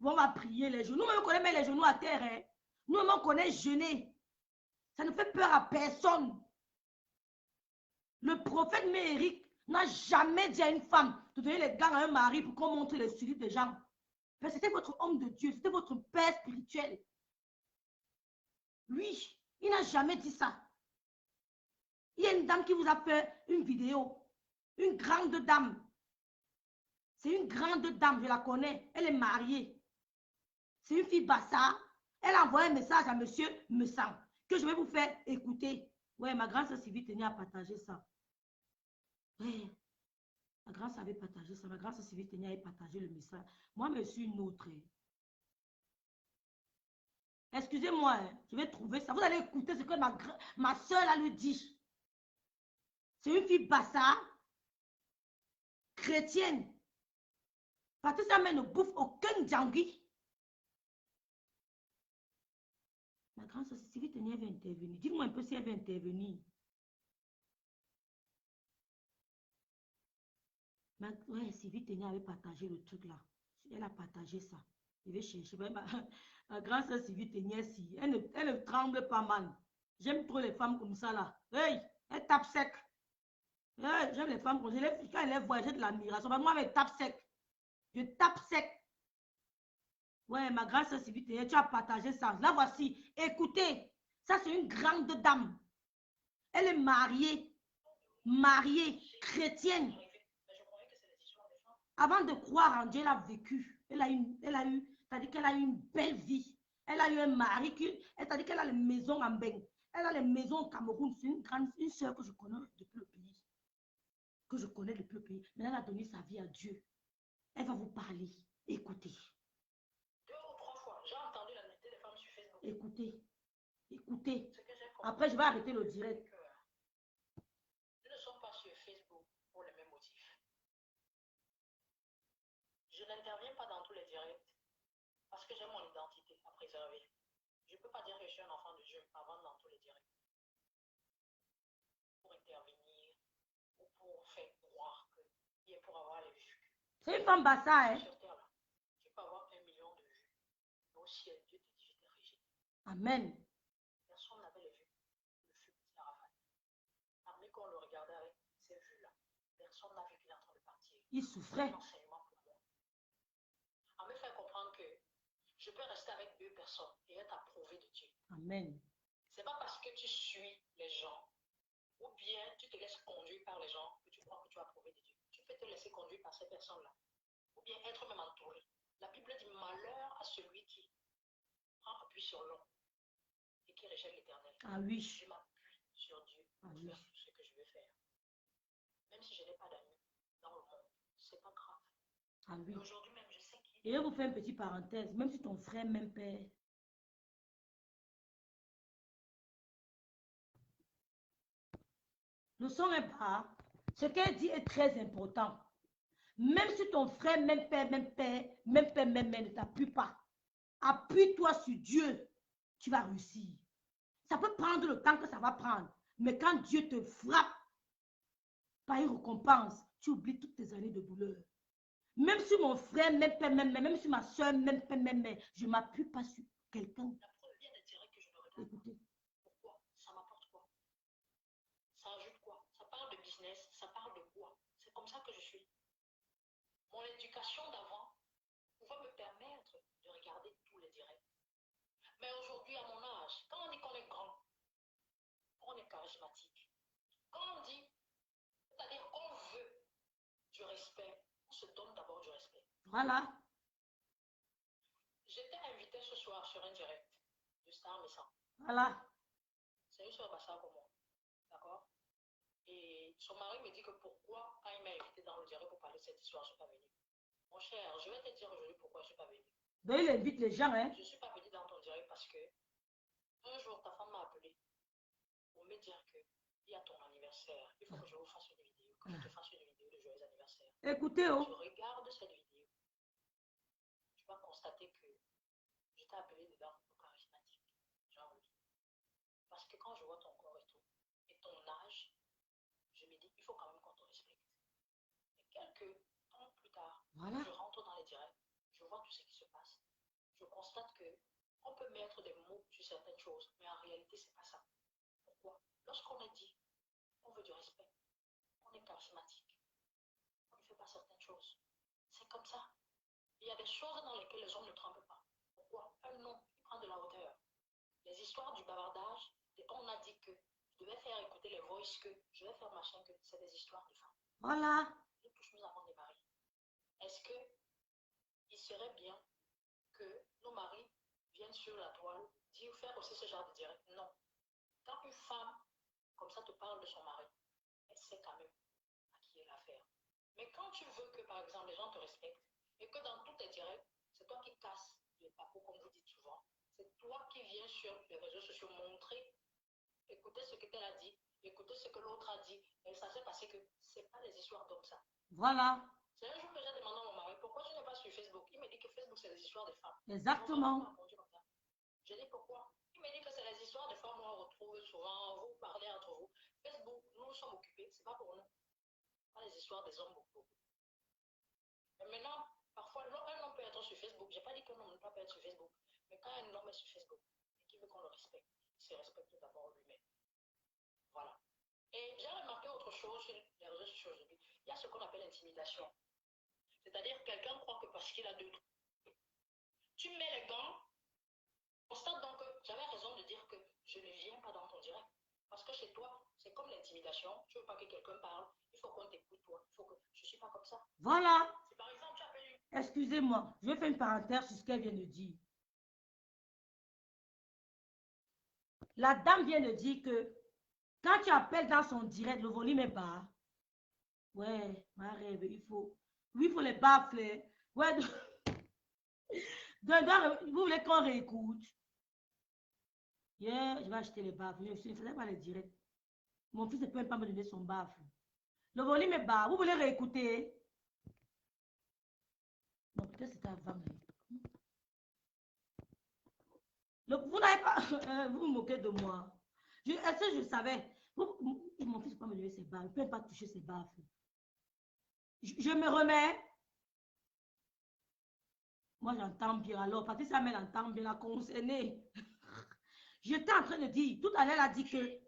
On va prier les genoux. Nous, on connaît mettre les genoux à terre. Hein. Nous, on connaît jeûner. Ça ne fait peur à personne. Le prophète Méric n'a jamais dit à une femme de donner les gants à un mari pour qu'on montre les suites des gens. C'était votre homme de Dieu. C'était votre père spirituel. Lui, il n'a jamais dit ça. Il y a une dame qui vous a fait une vidéo. Une grande dame. C'est une grande dame, je la connais. Elle est mariée. C'est une fille bassa. Elle a envoyé un message à monsieur Messan que je vais vous faire écouter. Ouais, ma grande soeur Sylvie tenait à partager ça. Ouais, ma grande soeur avait partagé ça. Ma grande soeur Sylvie tenait à partager le message. Moi, je suis une autre. Excusez-moi, hein, je vais trouver ça. Vous allez écouter ce que ma soeur là lui dit. C'est une fille bassa, chrétienne. Patricia Mel ne bouffe aucun djangui. Ma grande soeur Sylvie Tenia va intervenir. Dis-moi un peu si elle va intervenir. Ouais, Sylvie Tenia avait partagé le truc là. Elle a partagé ça. Je vais chercher. Ma grande soeur Sylvie Tenia, si. Elle ne tremble pas mal. J'aime trop les femmes comme ça là. Hey, elle tape sec. Hey, j'aime les femmes comme ça. Quand elle les voit, j'ai de l'admiration. Moi, elle tape sec. Je tape sec. Ouais, ma grande soeur Sylvie Tenia, tu as partagé ça. La voici. Écoutez, ça c'est une grande dame. Elle est mariée. Mariée, chrétienne. Avant de croire en Dieu, elle a vécu. Elle a eu, c'est-à-dire qu'elle a eu une belle vie. Elle a eu un mari c'est-à-dire qu'elle a les maisons en Beng. Elle a les maisons au Cameroun. C'est une soeur que je connais depuis le pays. Mais elle a donné sa vie à Dieu. Elle va vous parler. Écoutez. 2 ou 3 fois, j'ai entendu la nudité des femmes sur Facebook. Écoutez. Écoutez. Après, je vais arrêter le direct. Nous ne sommes pas sur Facebook pour les mêmes motifs. Je n'interviens pas dans tous les directs parce que j'ai mon identité à préserver. Je ne peux pas dire que je suis un enfant de Dieu avant dans tous les directs. Pour intervenir ou pour faire croire que et pour avoir les vues. C'est une femme bassa, hein? Sur terre, là, tu peux avoir 1 million de vues. Mais au ciel, Dieu te dit, je t'ai rejeté. Amen. Personne n'avait les vues. Le feu petit Arafat. Parmi qu'on le regardait avec ces vues-là, personne n'a vu qu'il est en train de partir. Il souffrait. Enseignement pour moi. À me faire comprendre que je peux rester avec 2 personnes et être approuvé de Dieu. Amen. C'est pas parce que tu suis les gens ou bien tu te laisses conduire par les gens que tu crois que tu es approuvé de Dieu. Tu peux te laisser conduire par ces personnes-là ou bien être même entouré. La Bible dit malheur à celui qui prend appui sur l'homme et qui rejette l'éternel. Ah oui. Je m'appuie sur Dieu pour faire ce que je veux faire. Même si je n'ai pas d'amis dans le monde, c'est pas grave. Ah oui. Aujourd'hui même, je sais qu'il Et je vais vous faire une petite parenthèse. Même si ton frère, même père. Le son n'est pas. Ce qu'elle dit est très important. Même si ton frère, même père, même mère ne t'appuie pas, appuie-toi sur Dieu, tu vas réussir. Ça peut prendre le temps que ça va prendre. Mais quand Dieu te frappe par une récompense, tu oublies toutes tes années de douleur. Même si mon frère, même père, même si ma soeur, même père, je ne m'appuie pas sur quelqu'un. la première des directs que je me regarde. Écoutez. Pourquoi? Ça m'apporte quoi? C'est comme ça que je suis. Mon éducation d'avant pouvait me permettre de regarder tous les directs. Mais aujourd'hui, à mon âge, quand on dit qu'on est grand, on est charismatique. Quand on dit, c'est-à-dire qu'on veut du respect, on se donne d'abord du respect. Voilà. J'étais invitée ce soir sur un direct de Star Messa. Voilà. C'est une soeur Bassa pour moi. D'accord? Et son mari me dit que pourquoi, quand il m'a invité dans le direct pour parler de cette histoire, je ne suis pas venue. Mon cher, je vais te dire aujourd'hui pourquoi je ne suis pas venue. Donc, il invite les gens, hein. Je ne suis pas venue dans ton direct parce que un jour, ta femme m'a appelé pour me dire qu'il y a ton anniversaire. Il faut que je vous fasse une vidéo, que je te fasse une vidéo de joyeux anniversaire. Écoutez, Tu oh. regardes cette vidéo, tu vas constater que je t'ai appelé dedans pour charismatique. Genre oui. Parce que quand je vois ton corps et tout, et ton âge, je me dis, il faut quand même qu'on te respecte. Et quelques temps plus tard, Voilà. je rentre dans les directs, je vois tout ce qui se passe. Je constate que on peut mettre des mots sur certaines choses, mais en réalité, c'est pas ça. Pourquoi? Lorsqu'on a dit, on veut du respect, on est charismatique, on ne fait pas certaines choses. C'est comme ça. Il y a des choses dans lesquelles les hommes ne trompent pas. Pourquoi? Un homme, il prend de la hauteur. Les histoires du bavardage, on a dit que je devais faire écouter les voices, que je vais faire machin, que c'est des histoires de femmes. Voilà. Nous tous, nous avons des maris. Est-ce que il serait bien que nos maris viennent sur la toile, dire, faire aussi ce genre de direct? Non. Quand une femme, comme ça, te parle de son mari, elle sait quand même à qui elle a affaire. Mais quand tu veux que, par exemple, les gens te respectent, et que dans tous tes directs, c'est toi qui casses les papos, comme vous dites souvent, c'est toi qui viens sur les réseaux sociaux montrer, écouter ce que qu'elle a dit, écouter ce que l'autre a dit, et ça s'est passé que ce n'est pas des histoires comme ça. Voilà. C'est un jour que j'ai demandé à mon mari, pourquoi tu n'es pas sur Facebook? Il me dit que Facebook, c'est des histoires de femmes. Exactement. Je dis pourquoi? Il me dit que c'est les histoires de femmes, on retrouve souvent, vous parlez entre vous. Facebook, nous sommes occupés, c'est pas pour nous. Pas les histoires des hommes beaucoup. Mais maintenant, parfois, un homme peut être sur Facebook. Je n'ai pas dit qu'un homme ne peut pas être sur Facebook. Mais quand un homme est sur Facebook et qu'il veut qu'on le respecte, il se respecte d'abord lui-même. Voilà. Et j'ai remarqué autre chose sur les réseaux sociaux aujourd'hui. Il y a ce qu'on appelle l'intimidation. C'est-à-dire quelqu'un croit que parce qu'il a deux trucs, tu mets les gants, constate donc que j'avais raison de dire que je ne viens pas dans ton direct. Parce que chez toi, c'est comme l'intimidation. Tu ne veux pas que quelqu'un parle. Il faut qu'on t'écoute, toi. Il faut que... Je ne suis pas comme ça. Voilà. Si par exemple, tu appelles une... Excusez-moi, je vais faire une parenthèse sur ce qu'elle vient de dire. La dame vient de dire que quand tu appelles dans son direct, le volume est bas. Ouais, ma rêve, il faut... Oui, il faut les baffler. Ouais, vous voulez qu'on réécoute? Yeah, je vais acheter les baffles. Je ne faisais pas les directs. Mon fils ne peut même pas me donner son baffle. Le volume est bas. Vous voulez réécouter? Non, peut-être c'était avant. Vous n'avez pas... vous vous moquez de moi. Est-ce que je savais? Mon fils ne peut pas me donner ses baffles. Il ne peut pas toucher ses baffles. Je me remets. Moi, j'entends bien. Alors, Patricia, elle entend bien la concernée. J'étais en train de dire, tout à l'heure, elle a dit que...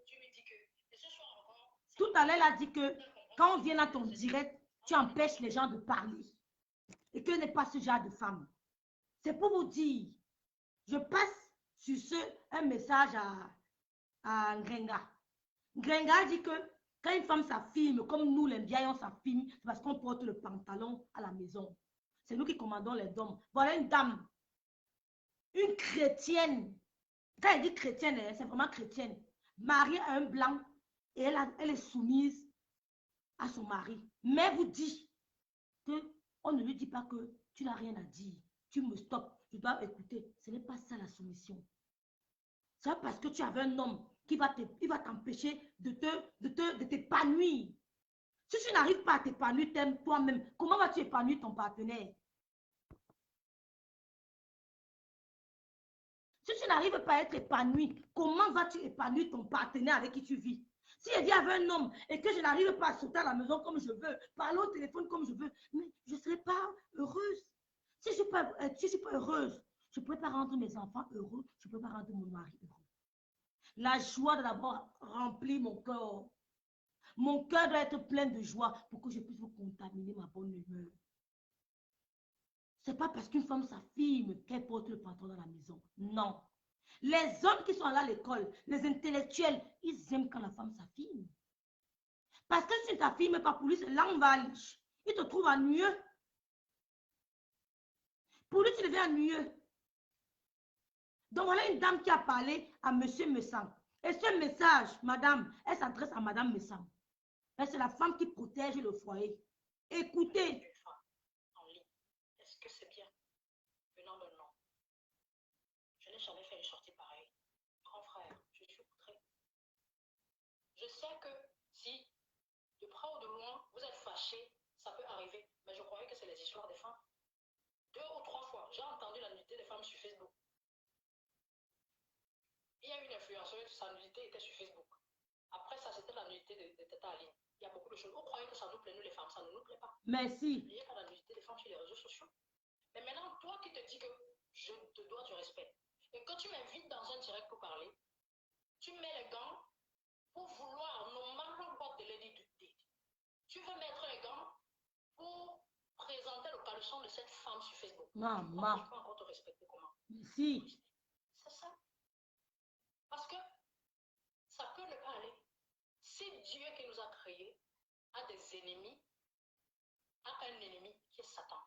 Tout à l'heure, elle a dit que quand on vient dans ton direct, tu empêches les gens de parler. Et que n'est pas ce genre de femme. C'est pour vous dire, je passe sur un message à Ngrenga. Ngrenga dit que quand une femme s'affirme, comme nous les vieilles, on s'affirme, c'est parce qu'on porte le pantalon à la maison. C'est nous qui commandons les hommes. Voilà une dame, une chrétienne. Quand elle dit chrétienne, c'est vraiment chrétienne. Mariée à un blanc et elle est soumise à son mari. Mais vous dit qu'on ne lui dit pas que tu n'as rien à dire. Tu me stoppes, je dois écouter. Ce n'est pas ça la soumission. C'est parce que tu avais un homme qui va t'empêcher de t'épanouir. Si tu n'arrives pas à t'épanouir toi-même, comment vas-tu épanouir ton partenaire? Si tu n'arrives pas à être épanoui, comment vas-tu épanouir ton partenaire avec qui tu vis? Si je vis avec un homme et que je n'arrive pas à sauter à la maison comme je veux, parler au téléphone comme je veux, mais je ne serai pas heureuse. Si je ne suis pas heureuse, je ne peux pas rendre mes enfants heureux, je ne peux pas rendre mon mari heureux. La joie de d'abord remplir mon corps. Mon cœur doit être plein de joie pour que je puisse vous contaminer ma bonne humeur. C'est pas parce qu'une femme s'affirme qu'elle porte le patron dans la maison. Non. Les hommes qui sont là à l'école, les intellectuels, ils aiment quand la femme s'affirme. Parce que si tu ne t'affirmes pas pour lui, c'est l'envahissement. Il te trouve ennuyeux. Pour lui, tu deviens ennuyeux. Donc voilà une dame qui a parlé à monsieur Messam. Et ce message, madame, elle s'adresse à madame Messam. C'est la femme qui protège le foyer. Écoutez. En ligne. Est-ce que c'est bien? Venant de non. Je n'ai jamais fait une sortie pareille. Grand frère, je suis outré. Je sais que si, de près ou de loin, vous êtes fâché, ça peut arriver. Mais je croyais que c'est les histoires des femmes. 2 ou 3 fois, j'ai entendu la nudité des femmes sur Facebook. Il y a une influenceuse, sa nudité était sur Facebook. Après ça, c'était la nudité de Tata Aline. Il y a beaucoup de choses. Vous croyez que ça nous plaît, nous les femmes, ça ne nous plaît pas. Merci. Il n'y a pas la nudité des femmes sur les réseaux sociaux. Mais maintenant, toi qui te dis que je te dois du respect, et quand tu m'invites dans un direct pour parler, tu mets les gants pour vouloir, no matter what the lady did, tu veux mettre les gants pour présenter le caleçon de cette femme sur Facebook. Maman. Je peux encore te respecter comment? Merci. C'est ça. Parce que ça peut ne pas aller. Si Dieu qui nous a créés a des ennemis, a un ennemi qui est Satan,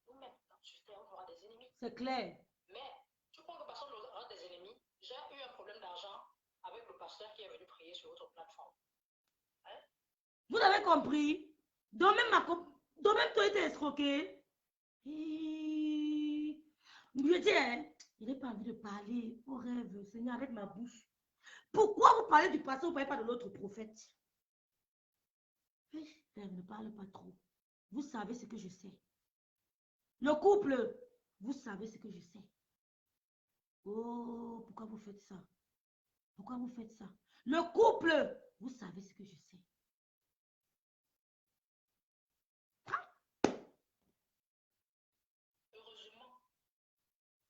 nous-mêmes, sur terre, on aura des ennemis. C'est clair. Mais tu crois que personne n'aura des ennemis? J'ai eu un problème d'argent avec le pasteur qui est venu prier sur votre plateforme. Hein? Vous avez compris? Donc même toi, tu es escroqué. Je dis, hein, je n'ai pas envie de parler au rêve, Seigneur, arrête ma bouche. Pourquoi vous parlez du pasteur, vous ne parlez pas de l'autre prophète? Frère, ne parle pas trop. Vous savez ce que je sais. Le couple, vous savez ce que je sais. Oh, pourquoi vous faites ça? Pourquoi vous faites ça? Le couple, vous savez ce que je sais. Heureusement,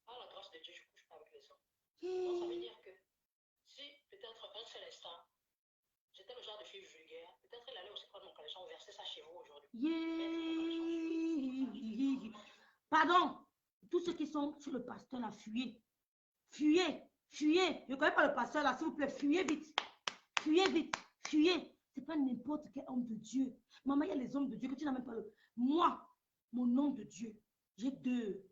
par la grâce de Dieu, je ne couche pas avec les hommes. Donc ça veut dire que si peut-être un seul instant, j'étais le genre de fille vulgaire, peut-être il allait aussi prendre mon caleçon, verser ça chez vous aujourd'hui. Pardon, tous ceux qui sont sur le pasteur là, fuyez. Fuyez, fuyez. Je ne connais pas le pasteur là, s'il vous plaît, fuyez vite. Fuyez vite, fuyez. Ce n'est pas n'importe quel homme de Dieu. Maman, il y a les hommes de Dieu que tu n'as même pas le... Moi, mon nom de Dieu, j'ai deux.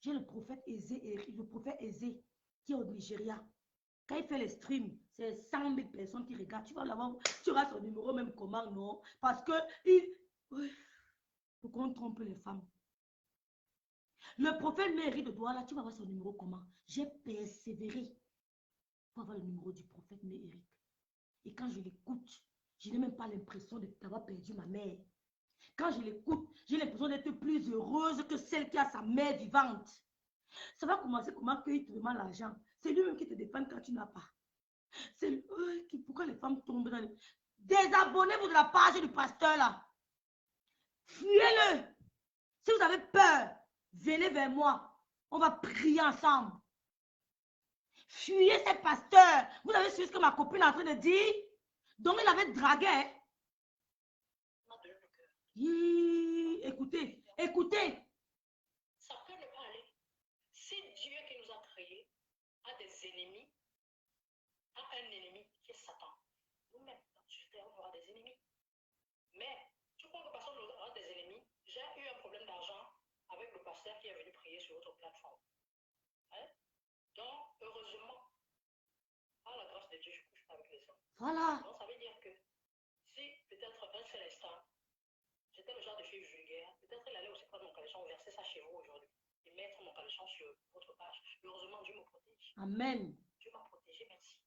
J'ai le prophète Aizé, le prophète Aizé, qui est au Nigeria. Quand il fait les streams, c'est 100 000 personnes qui regardent. Tu vas l'avoir, tu auras son numéro même comment, non? Parce que pourquoi on trompe les femmes? Le prophète Mary de Douala, tu vas avoir son numéro comment? J'ai persévéré pour avoir le numéro du prophète Méric. Et quand je l'écoute, je n'ai même pas l'impression d'avoir perdu ma mère. Quand je l'écoute, j'ai l'impression d'être plus heureuse que celle qui a sa mère vivante. Ça va commencer comment qu'il te demande l'argent. C'est lui-même qui te défend quand tu n'as pas. C'est lui. Pourquoi les femmes tombent dans les... Désabonnez-vous de la page du pasteur là. Fuyez-le. Si vous avez peur, venez vers moi. On va prier ensemble. Fuyez ce pasteur. Vous avez su ce que ma copine est en train de dire? Donc il avait dragué. Écoutez, écoutez. Ça peut ne pas aller. Si Dieu qui nous a créés a des ennemis, a un ennemi qui est Satan, nous-mêmes, sur terre, on aura des ennemis. Mais tu crois que personne n'aura des ennemis? J'ai eu un problème d'argent avec le pasteur qui est venu prier sur votre plateforme. Hein? Donc, heureusement, par la grâce de Dieu, je ne couche pas avec les hommes. Voilà. Donc, ça veut dire que si peut-être un seul instant, j'étais le genre de fille vulgaire, peut-être il allait aussi prendre mon caleçon, verser ça chez vous aujourd'hui et mettre mon caleçon sur votre page. Heureusement, Dieu me protège. Amen. Dieu m'a protégé, merci.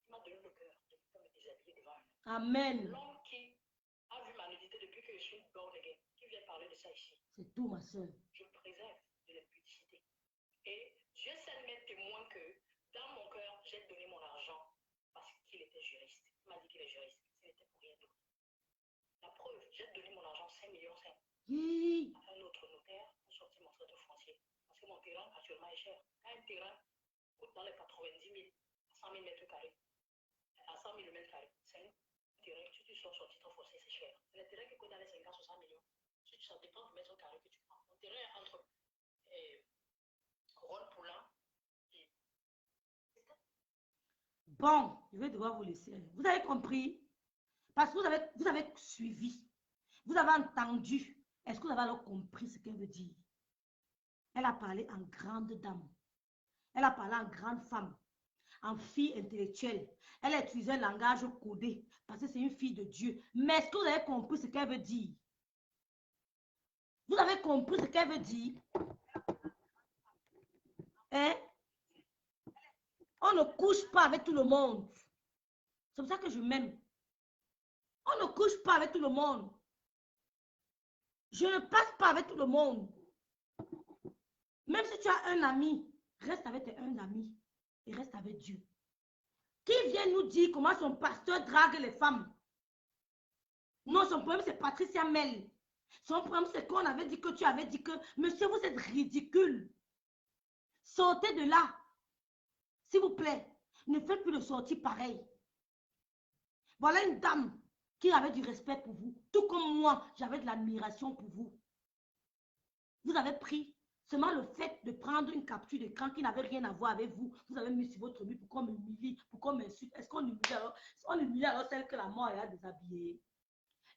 Il m'a donné le cœur de me déshabiller devant lui. Amen. L'homme qui a vu ma nudité depuis que je suis born again, qui vient parler de ça ici. C'est tout, ma soeur. Je me préserve de l'impudicité. Et Dieu sait m'être témoin que dans mon cœur, j'ai donné mon argent parce qu'il était juriste. Il m'a dit qu'il est juriste. C'était pour rien d'autre. La preuve, j'ai donné mon argent 5 millions 5 à un autre notaire pour sortir mon titre foncier. Parce que mon terrain actuellement est cher. Quand un terrain coûte dans les 90 000 à 100 000 mètres carrés, à 100 000 mètres carrés, c'est un terrain, si tu sors sorti ton fossé, c'est cher. C'est le terrain qui coûte dans les 50, 60 millions. Ça dépend du mètre carré que tu prends. Mon terrain entre Rôle Poulain et... Bon, je vais devoir vous laisser. Vous avez compris? Parce que vous avez suivi. Vous avez entendu. Est-ce que vous avez alors compris ce qu'elle veut dire? Elle a parlé en grande dame. Elle a parlé en grande femme. En fille intellectuelle. Elle a utilisé un langage codé. Parce que c'est une fille de Dieu. Mais est-ce que vous avez compris ce qu'elle veut dire? Vous avez compris ce qu'elle veut dire? Hein? On ne couche pas avec tout le monde. C'est pour ça que je m'aime. On ne couche pas avec tout le monde. Je ne passe pas avec tout le monde. Même si tu as un ami, reste avec tes un ami et reste avec Dieu. Qui vient nous dire comment son pasteur drague les femmes? Non, son problème c'est Patricia Mel. Son problème c'est qu'on avait dit que tu avais dit que monsieur, vous êtes ridicule. Sortez de là. S'il vous plaît, ne faites plus de sorties pareilles. Voilà une dame qui avait du respect pour vous. Tout comme moi, j'avais de l'admiration pour vous. Vous avez pris seulement le fait de prendre une capture d'écran qui n'avait rien à voir avec vous. Vous avez mis sur votre vie pour qu'on m'humilie, pour qu'on m'insulte. Est-ce qu'on humilie alors? On humilie alors celle que la mort a déshabillée?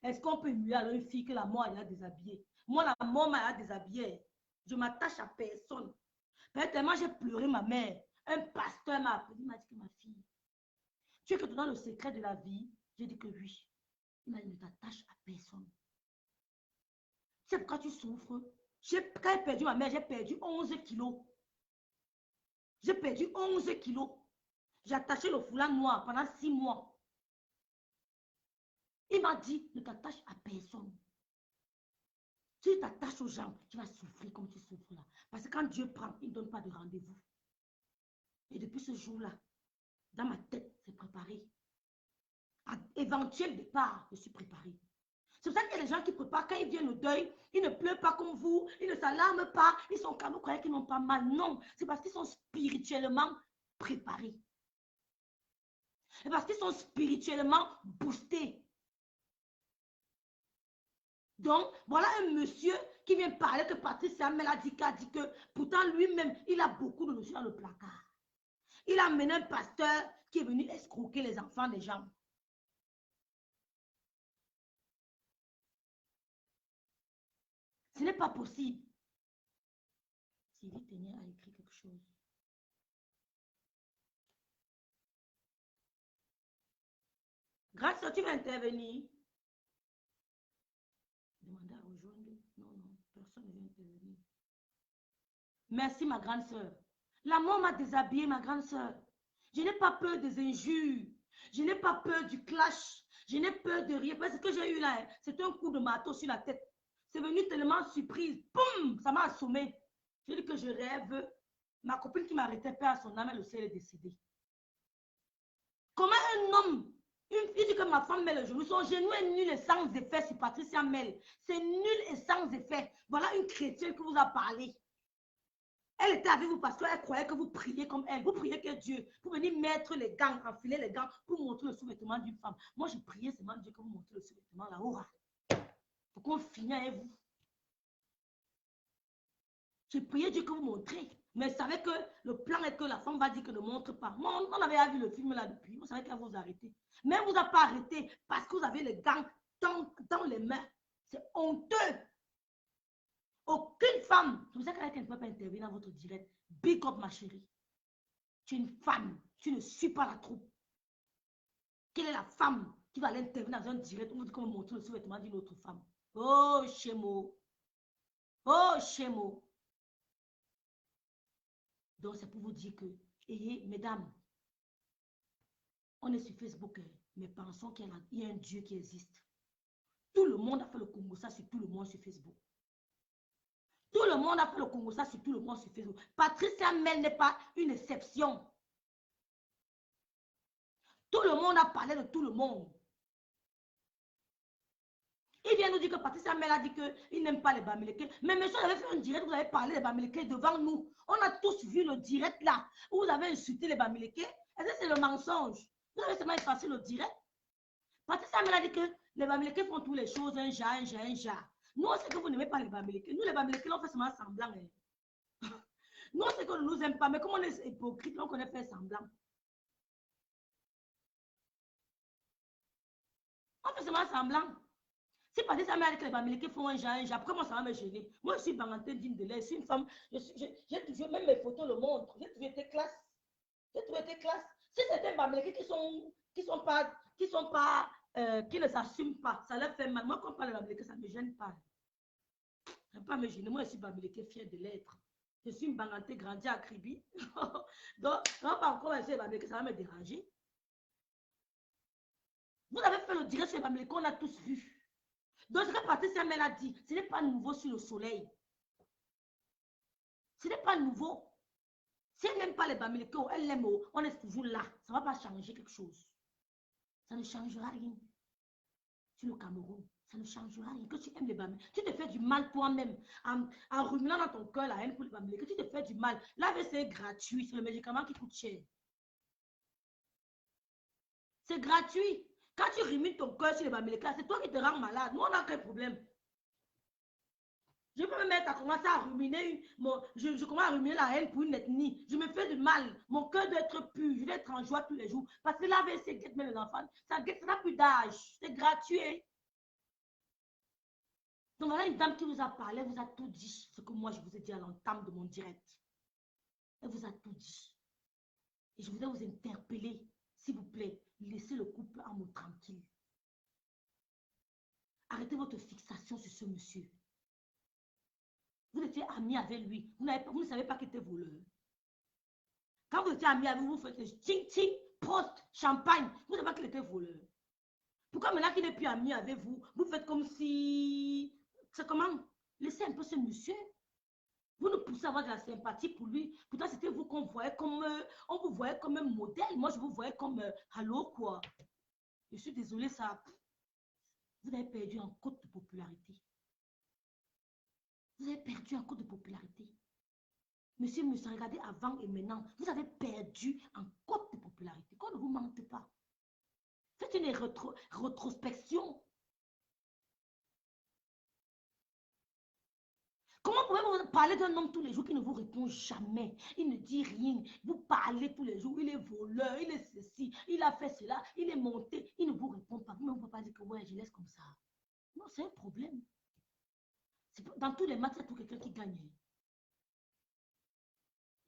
Est-ce qu'on peut humilier alors une fille que la mort a déshabillée? Moi, la mort m'a déshabillée. Je m'attache à personne. Tellement j'ai pleuré ma mère. Un pasteur m'a appelé, il m'a dit que ma fille, tu es que tu donnes le secret de la vie? J'ai dit que oui. Il m'a dit, ne t'attache à personne. C'est pourquoi tu souffres. Quand j'ai perdu ma mère, j'ai perdu 11 kilos. J'ai perdu 11 kilos. J'ai attaché le foulard noir pendant 6 mois. Il m'a dit, ne t'attache à personne. Si tu t'attaches aux gens, tu vas souffrir comme tu souffres là. Parce que quand Dieu prend, il ne donne pas de rendez-vous. Et depuis ce jour-là, dans ma tête, c'est préparé. À éventuel départ, je suis préparée. C'est pour ça qu'il y a des gens qui préparent, quand ils viennent au deuil, ils ne pleurent pas comme vous, ils ne s'alarment pas, ils sont calmes, vous croyez qu'ils n'ont pas mal. Non, c'est parce qu'ils sont spirituellement préparés. C'est parce qu'ils sont spirituellement boostés. Donc, voilà un monsieur qui vient parler que Patricia Mel a dit que pourtant lui-même, il a beaucoup de notions dans le placard. Il a amené un pasteur qui est venu escroquer les enfants des gens. Ce n'est pas possible. Sylvie Ténière a écrit quelque chose. Grâce à tu vas intervenir. Demandez à rejoindre. Non, personne ne vient intervenir. Merci, ma grande soeur. La mort m'a déshabillée, ma grande soeur. Je n'ai pas peur des injures. Je n'ai pas peur du clash. Je n'ai peur de rien. Parce que j'ai eu là, c'est un coup de marteau sur la tête. C'est venu tellement surprise. Boum! Ça m'a assommé. Je dis que je rêve. Ma copine qui m'arrêtait pas à son âme, elle aussi, elle est décédée. Comment un homme, il dit que ma femme met le genou. Son genou est nul et sans effet sur Patricia Mel. C'est nul et sans effet. Voilà une chrétienne qui vous a parlé. Elle était avec vous parce qu'elle croyait que vous priez comme elle. Vous priez que Dieu, pour venir mettre les gants, enfiler les gants, pour montrer le sous-vêtement d'une femme. Moi, je priais seulement Dieu que vous montrez le sous-vêtement là-haut. Pour qu'on finisse avec vous. Je priais Dieu que vous montrez. Mais je savais que le plan est que la femme va dire que ne montre pas. Moi, on avait vu le film là depuis. Vous savez qu'elle vous arrêter. Mais elle ne vous a pas arrêté parce que vous avez les gants dans les mains. C'est honteux. Aucune femme, c'est pour ça qu'elle ne peut pas intervenir dans votre direct. Big up, ma chérie. Tu es une femme. Tu ne suis pas la troupe. Quelle est la femme qui va aller intervenir dans un direct où vous dites qu'on montre le sous-vêtement d'une autre femme? Oh, Chémo. Oh, Chémo. Donc, c'est pour vous dire que, mesdames, on est sur Facebook, mais pensons qu'il y a un Dieu qui existe. Tout le monde a fait le Congo, ça sur tout le monde sur Facebook. Tout le monde a fait le Congo, ça sur tout le monde sur Facebook. Patricia Mel n'est pas une exception. Tout le monde a parlé de tout le monde. Il vient nous dire que Patricia Mel a dit qu'il n'aime pas les Bamileke. Mais monsieur, vous avez fait un direct, vous avez parlé des Bamileke devant nous. On a tous vu le direct là, où vous avez insulté les Bamileke. Est-ce que c'est le mensonge? Vous avez seulement effacé le direct. Patricia Mel a dit que les Bamileke font toutes les choses, un jar. Nous, on sait que vous n'aimez pas les Bamileke. Nous, les Bamileke, on fait seulement semblant. Hein. Nous, on sait qu'on ne nous aime pas, mais comme on est hypocrite, on connaît faire semblant. On fait seulement semblant. Si Patricia Mel a dit que les Bamileke font un jar, après moi, ça va me gêner. Moi, je suis Banganté digne de l'air. Je suis une femme. J'ai toujours, même mes photos le montrent. J'ai toujours été classe. Si certains Bamileke qui ne s'assument pas, ça leur fait mal. Moi, quand on parle de Bamileke, ça ne me gêne pas. Ça ne peut pas me gêner. Moi, je suis Bamileke fière de l'être. Je suis une Banganté grandie à Kribi. Donc, on va pas encore essayer Bamileke, ça va me déranger. Vous avez fait le direct sur les Bamileke, on a tous vu. Donc, ce que Patricia Mel a dit, ce n'est pas nouveau sur le soleil. Ce n'est pas nouveau. Si elle n'aime pas les Bamileke, elle l'aime, on est toujours là. Ça ne va pas changer quelque chose. Ça ne changera rien. Sur le Cameroun, ça ne changera rien. Que tu aimes les Bamileke, tu te fais du mal toi-même. En ruminant dans ton cœur la haine pour les Bamileke, tu te fais du mal. L'AVC est gratuit, c'est le médicament qui coûte cher. C'est gratuit. Quand tu rumines ton cœur sur les Bamileke, c'est toi qui te rends malade. Nous, on n'a aucun problème. Je peux me mettre à commencer à ruminer, je commence à ruminer la haine pour une ethnie. Je me fais du mal. Mon cœur doit être pur. Je dois être en joie tous les jours. Parce que l'AVC guette même les enfants. Ça n'a plus d'âge. C'est gratuit. Donc voilà une dame qui vous a parlé, vous a tout dit. Ce que moi je vous ai dit à l'entame de mon direct. Elle vous a tout dit. Et je voudrais vous interpeller. S'il vous plaît, laissez le couple en mode tranquille. Arrêtez votre fixation sur ce monsieur. Vous étiez ami avec lui. Vous ne savez pas qu'il était voleur. Quand vous étiez ami avec lui, vous faites ting-ting, post, champagne. Vous ne savez pas qu'il était voleur. Pourquoi maintenant qu'il n'est plus ami avec vous, vous faites comme si... C'est comment? Laissez un peu ce monsieur. Vous nous poussez à avoir de la sympathie pour lui. Pourtant, c'était vous qu'on voyait comme... on vous voyait comme un modèle. Moi, je vous voyais comme... allô, quoi. Je suis désolée, ça... Vous avez perdu en cote de popularité. Vous avez perdu un coup de popularité. Monsieur, regardez avant et maintenant. Vous avez perdu un cote de popularité. Qu'on ne vous mente pas. Faites une rétrospection. Comment pouvez-vous parler d'un homme tous les jours qui ne vous répond jamais? Il ne dit rien. Vous parlez tous les jours. Il est voleur, il est ceci, il a fait cela, il est monté. Il ne vous répond pas. Vous ne pouvez pas dire que ouais, je laisse comme ça. Non, c'est un problème. Dans tous les matchs, il y a tout quelqu'un qui gagne.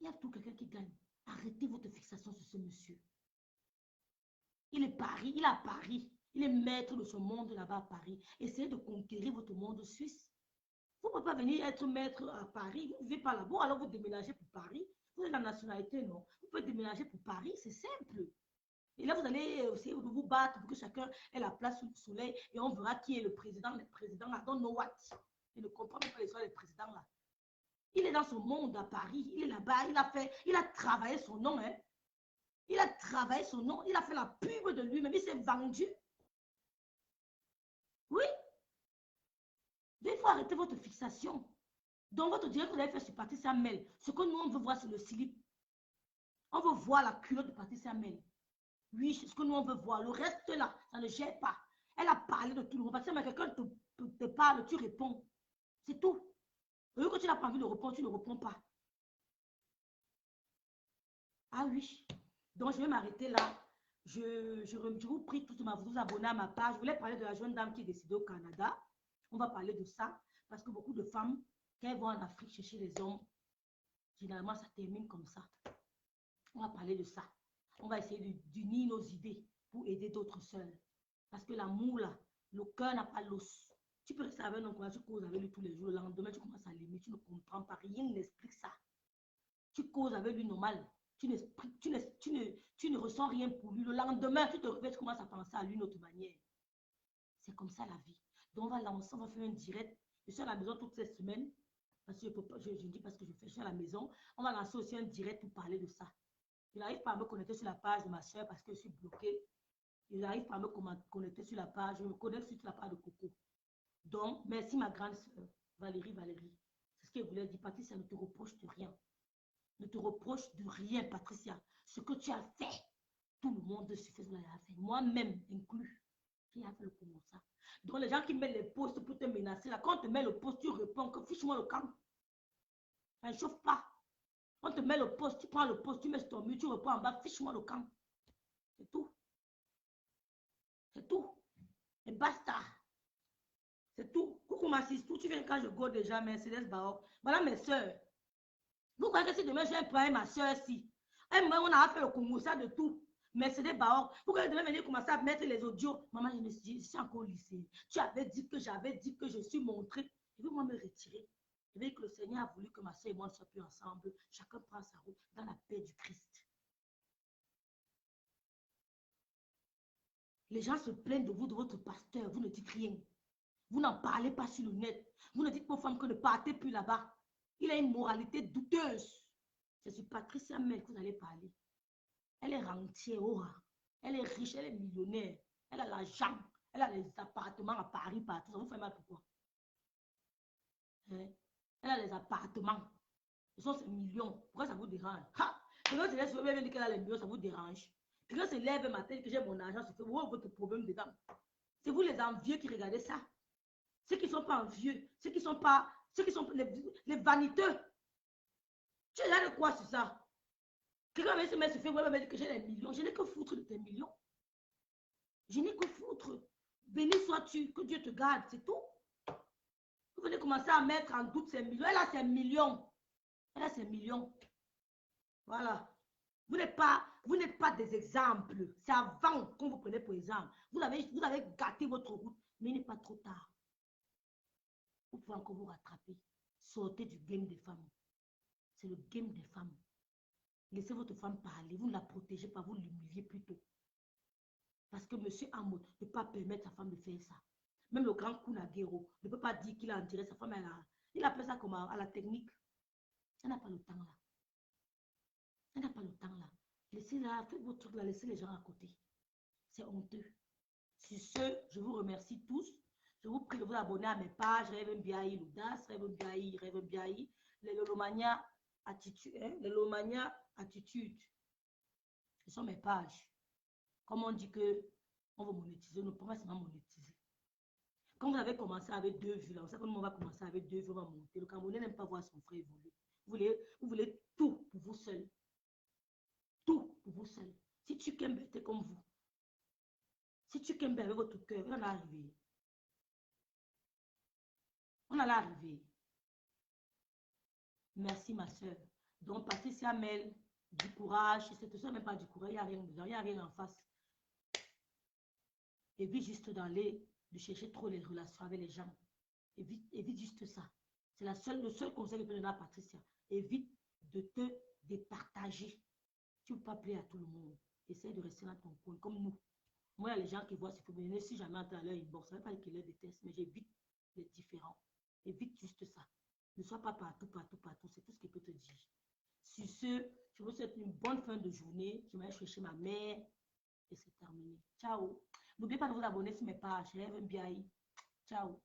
Il y a tout quelqu'un qui gagne. Arrêtez votre fixation sur ce monsieur. Il est Paris, il est à Paris. Il est maître de ce monde là-bas à Paris. Essayez de conquérir votre monde suisse. Vous ne pouvez pas venir être maître à Paris. Vous ne vivez pas là-bas, alors vous déménagez pour Paris. Vous avez la nationalité, non? Vous pouvez déménager pour Paris, c'est simple. Et là, vous allez essayer de vous battre pour que chacun ait la place sous le soleil et on verra qui est le président. Les présidents là, don't know what. Il ne comprend même pas l'histoire des présidents là. Il est dans son monde à Paris. Il est là-bas. Il a travaillé son nom. Hein. Il a travaillé son nom. Il a fait la pub de lui-même. Il s'est vendu. Oui. Il faut arrêter votre fixation. Donc, votre direct que vous avez fait sur Patricia Mel, ce que nous, on veut voir, c'est le slip. On veut voir la culotte de Patricia Mel. Oui, c'est ce que nous, on veut voir. Le reste, là, ça ne gère pas. Elle a parlé de tout le monde. Parce que quelqu'un te parle, tu réponds. C'est tout. Au lieu que tu n'as pas envie de répondre, tu ne réponds pas. Ah oui. Donc, je vais m'arrêter là. Je vous prie tous de vous abonner à ma page. Je voulais parler de la jeune dame qui est décédée au Canada. On va parler de ça. Parce que beaucoup de femmes, quand elles vont en Afrique chercher les hommes, généralement, ça termine comme ça. On va parler de ça. On va essayer d'unir nos idées pour aider d'autres sœurs. Parce que l'amour, là, le cœur n'a pas l'os. Tu peux rester avec un homme, tu causes avec lui tous les jours. Le lendemain, tu commences à l'aimer. Tu ne comprends pas. Rien n'explique ça. Tu causes avec lui normal. Tu ne ressens rien pour lui. Le lendemain, tu te réveilles, tu commences à penser à lui d'une autre manière. C'est comme ça la vie. Donc, on va lancer, on va faire un direct. Je suis à la maison toutes ces semaines. Parce que je dis parce que je suis à la maison. On va lancer aussi un direct pour parler de ça. Je n'arrive pas à me connecter sur la page de ma soeur parce que je suis bloquée. Je n'arrive pas à me connecter sur la page. Je me connecte sur la page de Coco. Donc, merci ma grande soeur, Valérie. C'est ce qu'elle voulait dire. Patricia, ne te reproche de rien. Ne te reproche de rien, Patricia. Ce que tu as fait, tout le monde se fait ce que tu as fait. Moi-même inclus. Qui a fait le Congo ça? Donc les gens qui mettent les postes pour te menacer, là, quand on te met le poste, tu réponds que fiche-moi le camp. Ça ne chauffe pas. On te met le poste, tu prends le poste, tu mets sur ton mur, tu réponds en bas, fiche-moi le camp. C'est tout. C'est tout. Et basta. C'est tout. Coucou ma sister, tu viens quand je go déjà, Mercedes Baroque. Voilà mes soeurs. Vous croyez que si demain j'ai un problème, ma soeur, si. On a fait le Congo, ça de tout. Mercedes Baroque. Vous croyez que demain venir commencer à mettre les audios. Maman, je me suis dit, je suis encore au lycée. Tu avais dit que j'avais dit que je suis montrée. Je veux moi me retirer. Je veux que le Seigneur a voulu que ma soeur et moi ne soient plus ensemble. Chacun prend sa route dans la paix du Christ. Les gens se plaignent de vous, de votre pasteur. Vous ne dites rien. Vous n'en parlez pas sur le net. Vous ne dites pas aux femmes que ne partez plus là-bas. Il a une moralité douteuse. C'est sur Patricia Mel que vous allez parler. Elle est rentière, elle est riche, elle est millionnaire. Elle a l'argent. Elle a les appartements à Paris, partout. Ça vous fait mal pourquoi? Hein? Elle a les appartements. Ce sont ces millions. Pourquoi ça vous dérange? Ha! Quelqu'un se lève sur le qu'elle a les millions, ça vous dérange. Quelqu'un se lève matin que j'ai mon argent, c'est votre problème dedans. C'est vous les envieux qui regardez ça. Ceux qui ne sont pas envieux, ceux qui sont les vaniteux. Tu as de quoi sur ça? Quelqu'un va se mettre sur Facebook, va me dire que j'ai des millions. Je n'ai que foutre de tes millions. Je n'ai que foutre. Béni sois-tu, que Dieu te garde, c'est tout. Vous venez commencer à mettre en doute ces millions. Elle a ses millions. Elle a ses millions. Voilà. Vous n'êtes pas des exemples. C'est avant qu'on vous prenait pour exemple. Vous avez gâté votre route, mais il n'est pas trop tard. Vous pouvez encore vous rattraper. Sortez du game des femmes. C'est le game des femmes. Laissez votre femme parler. Vous ne la protégez pas, vous l'humiliez plutôt. Parce que monsieur Amo ne peut pas permettre sa femme de faire ça. Même le grand Kunagero ne peut pas dire qu'il a enterré sa femme. Il appelle ça comment? À la technique. Elle n'a pas le temps là. Elle n'a pas le temps là. Laissez-la, faites votre truc là, laissez les gens à côté. C'est honteux. Sur ce, je vous remercie tous. Je vous prie de vous abonner à mes pages. Rêve Biaï, Loudas, Rêve Biaï, les Lolomania Attitude. Les Lolomania Attitude. Ce sont mes pages. Comme on dit que on va monétiser, nous pourrons seulement monétiser. Quand vous avez commencé avec 2 vues, là, vous savez comment on va commencer avec 2 vues, on va monter. Le Camerounais n'aime pas voir son frère évoluer. Vous voulez tout pour vous seul. Tout pour vous seul. Si tu Kembe était comme vous, si tu Kembe avec votre cœur, on allait arriver. On allait arriver. Merci ma soeur. Donc Patricia Mel, du courage. C'est tout ça, même pas du courage, il n'y a rien dedans, il n'y a rien en face. Évite juste de chercher trop les relations avec les gens. Évite juste ça. C'est le seul conseil que je peux donner à Patricia. Évite de te départager. Tu ne peux pas plaire à tout le monde. Essaye de rester dans ton coin, comme nous. Moi, il y a les gens qui voient ce que si jamais entend leur inbox, ça ne veut pas dire qu'ils les détestent, mais j'évite les différents. Évite juste ça. Ne sois pas partout. C'est tout ce que je peux te dire. Sur ce, je vous souhaite une bonne fin de journée. Je vais chercher ma mère et c'est terminé. Ciao. N'oubliez pas de vous abonner sur mes pages. Rêve Biaï. Ciao.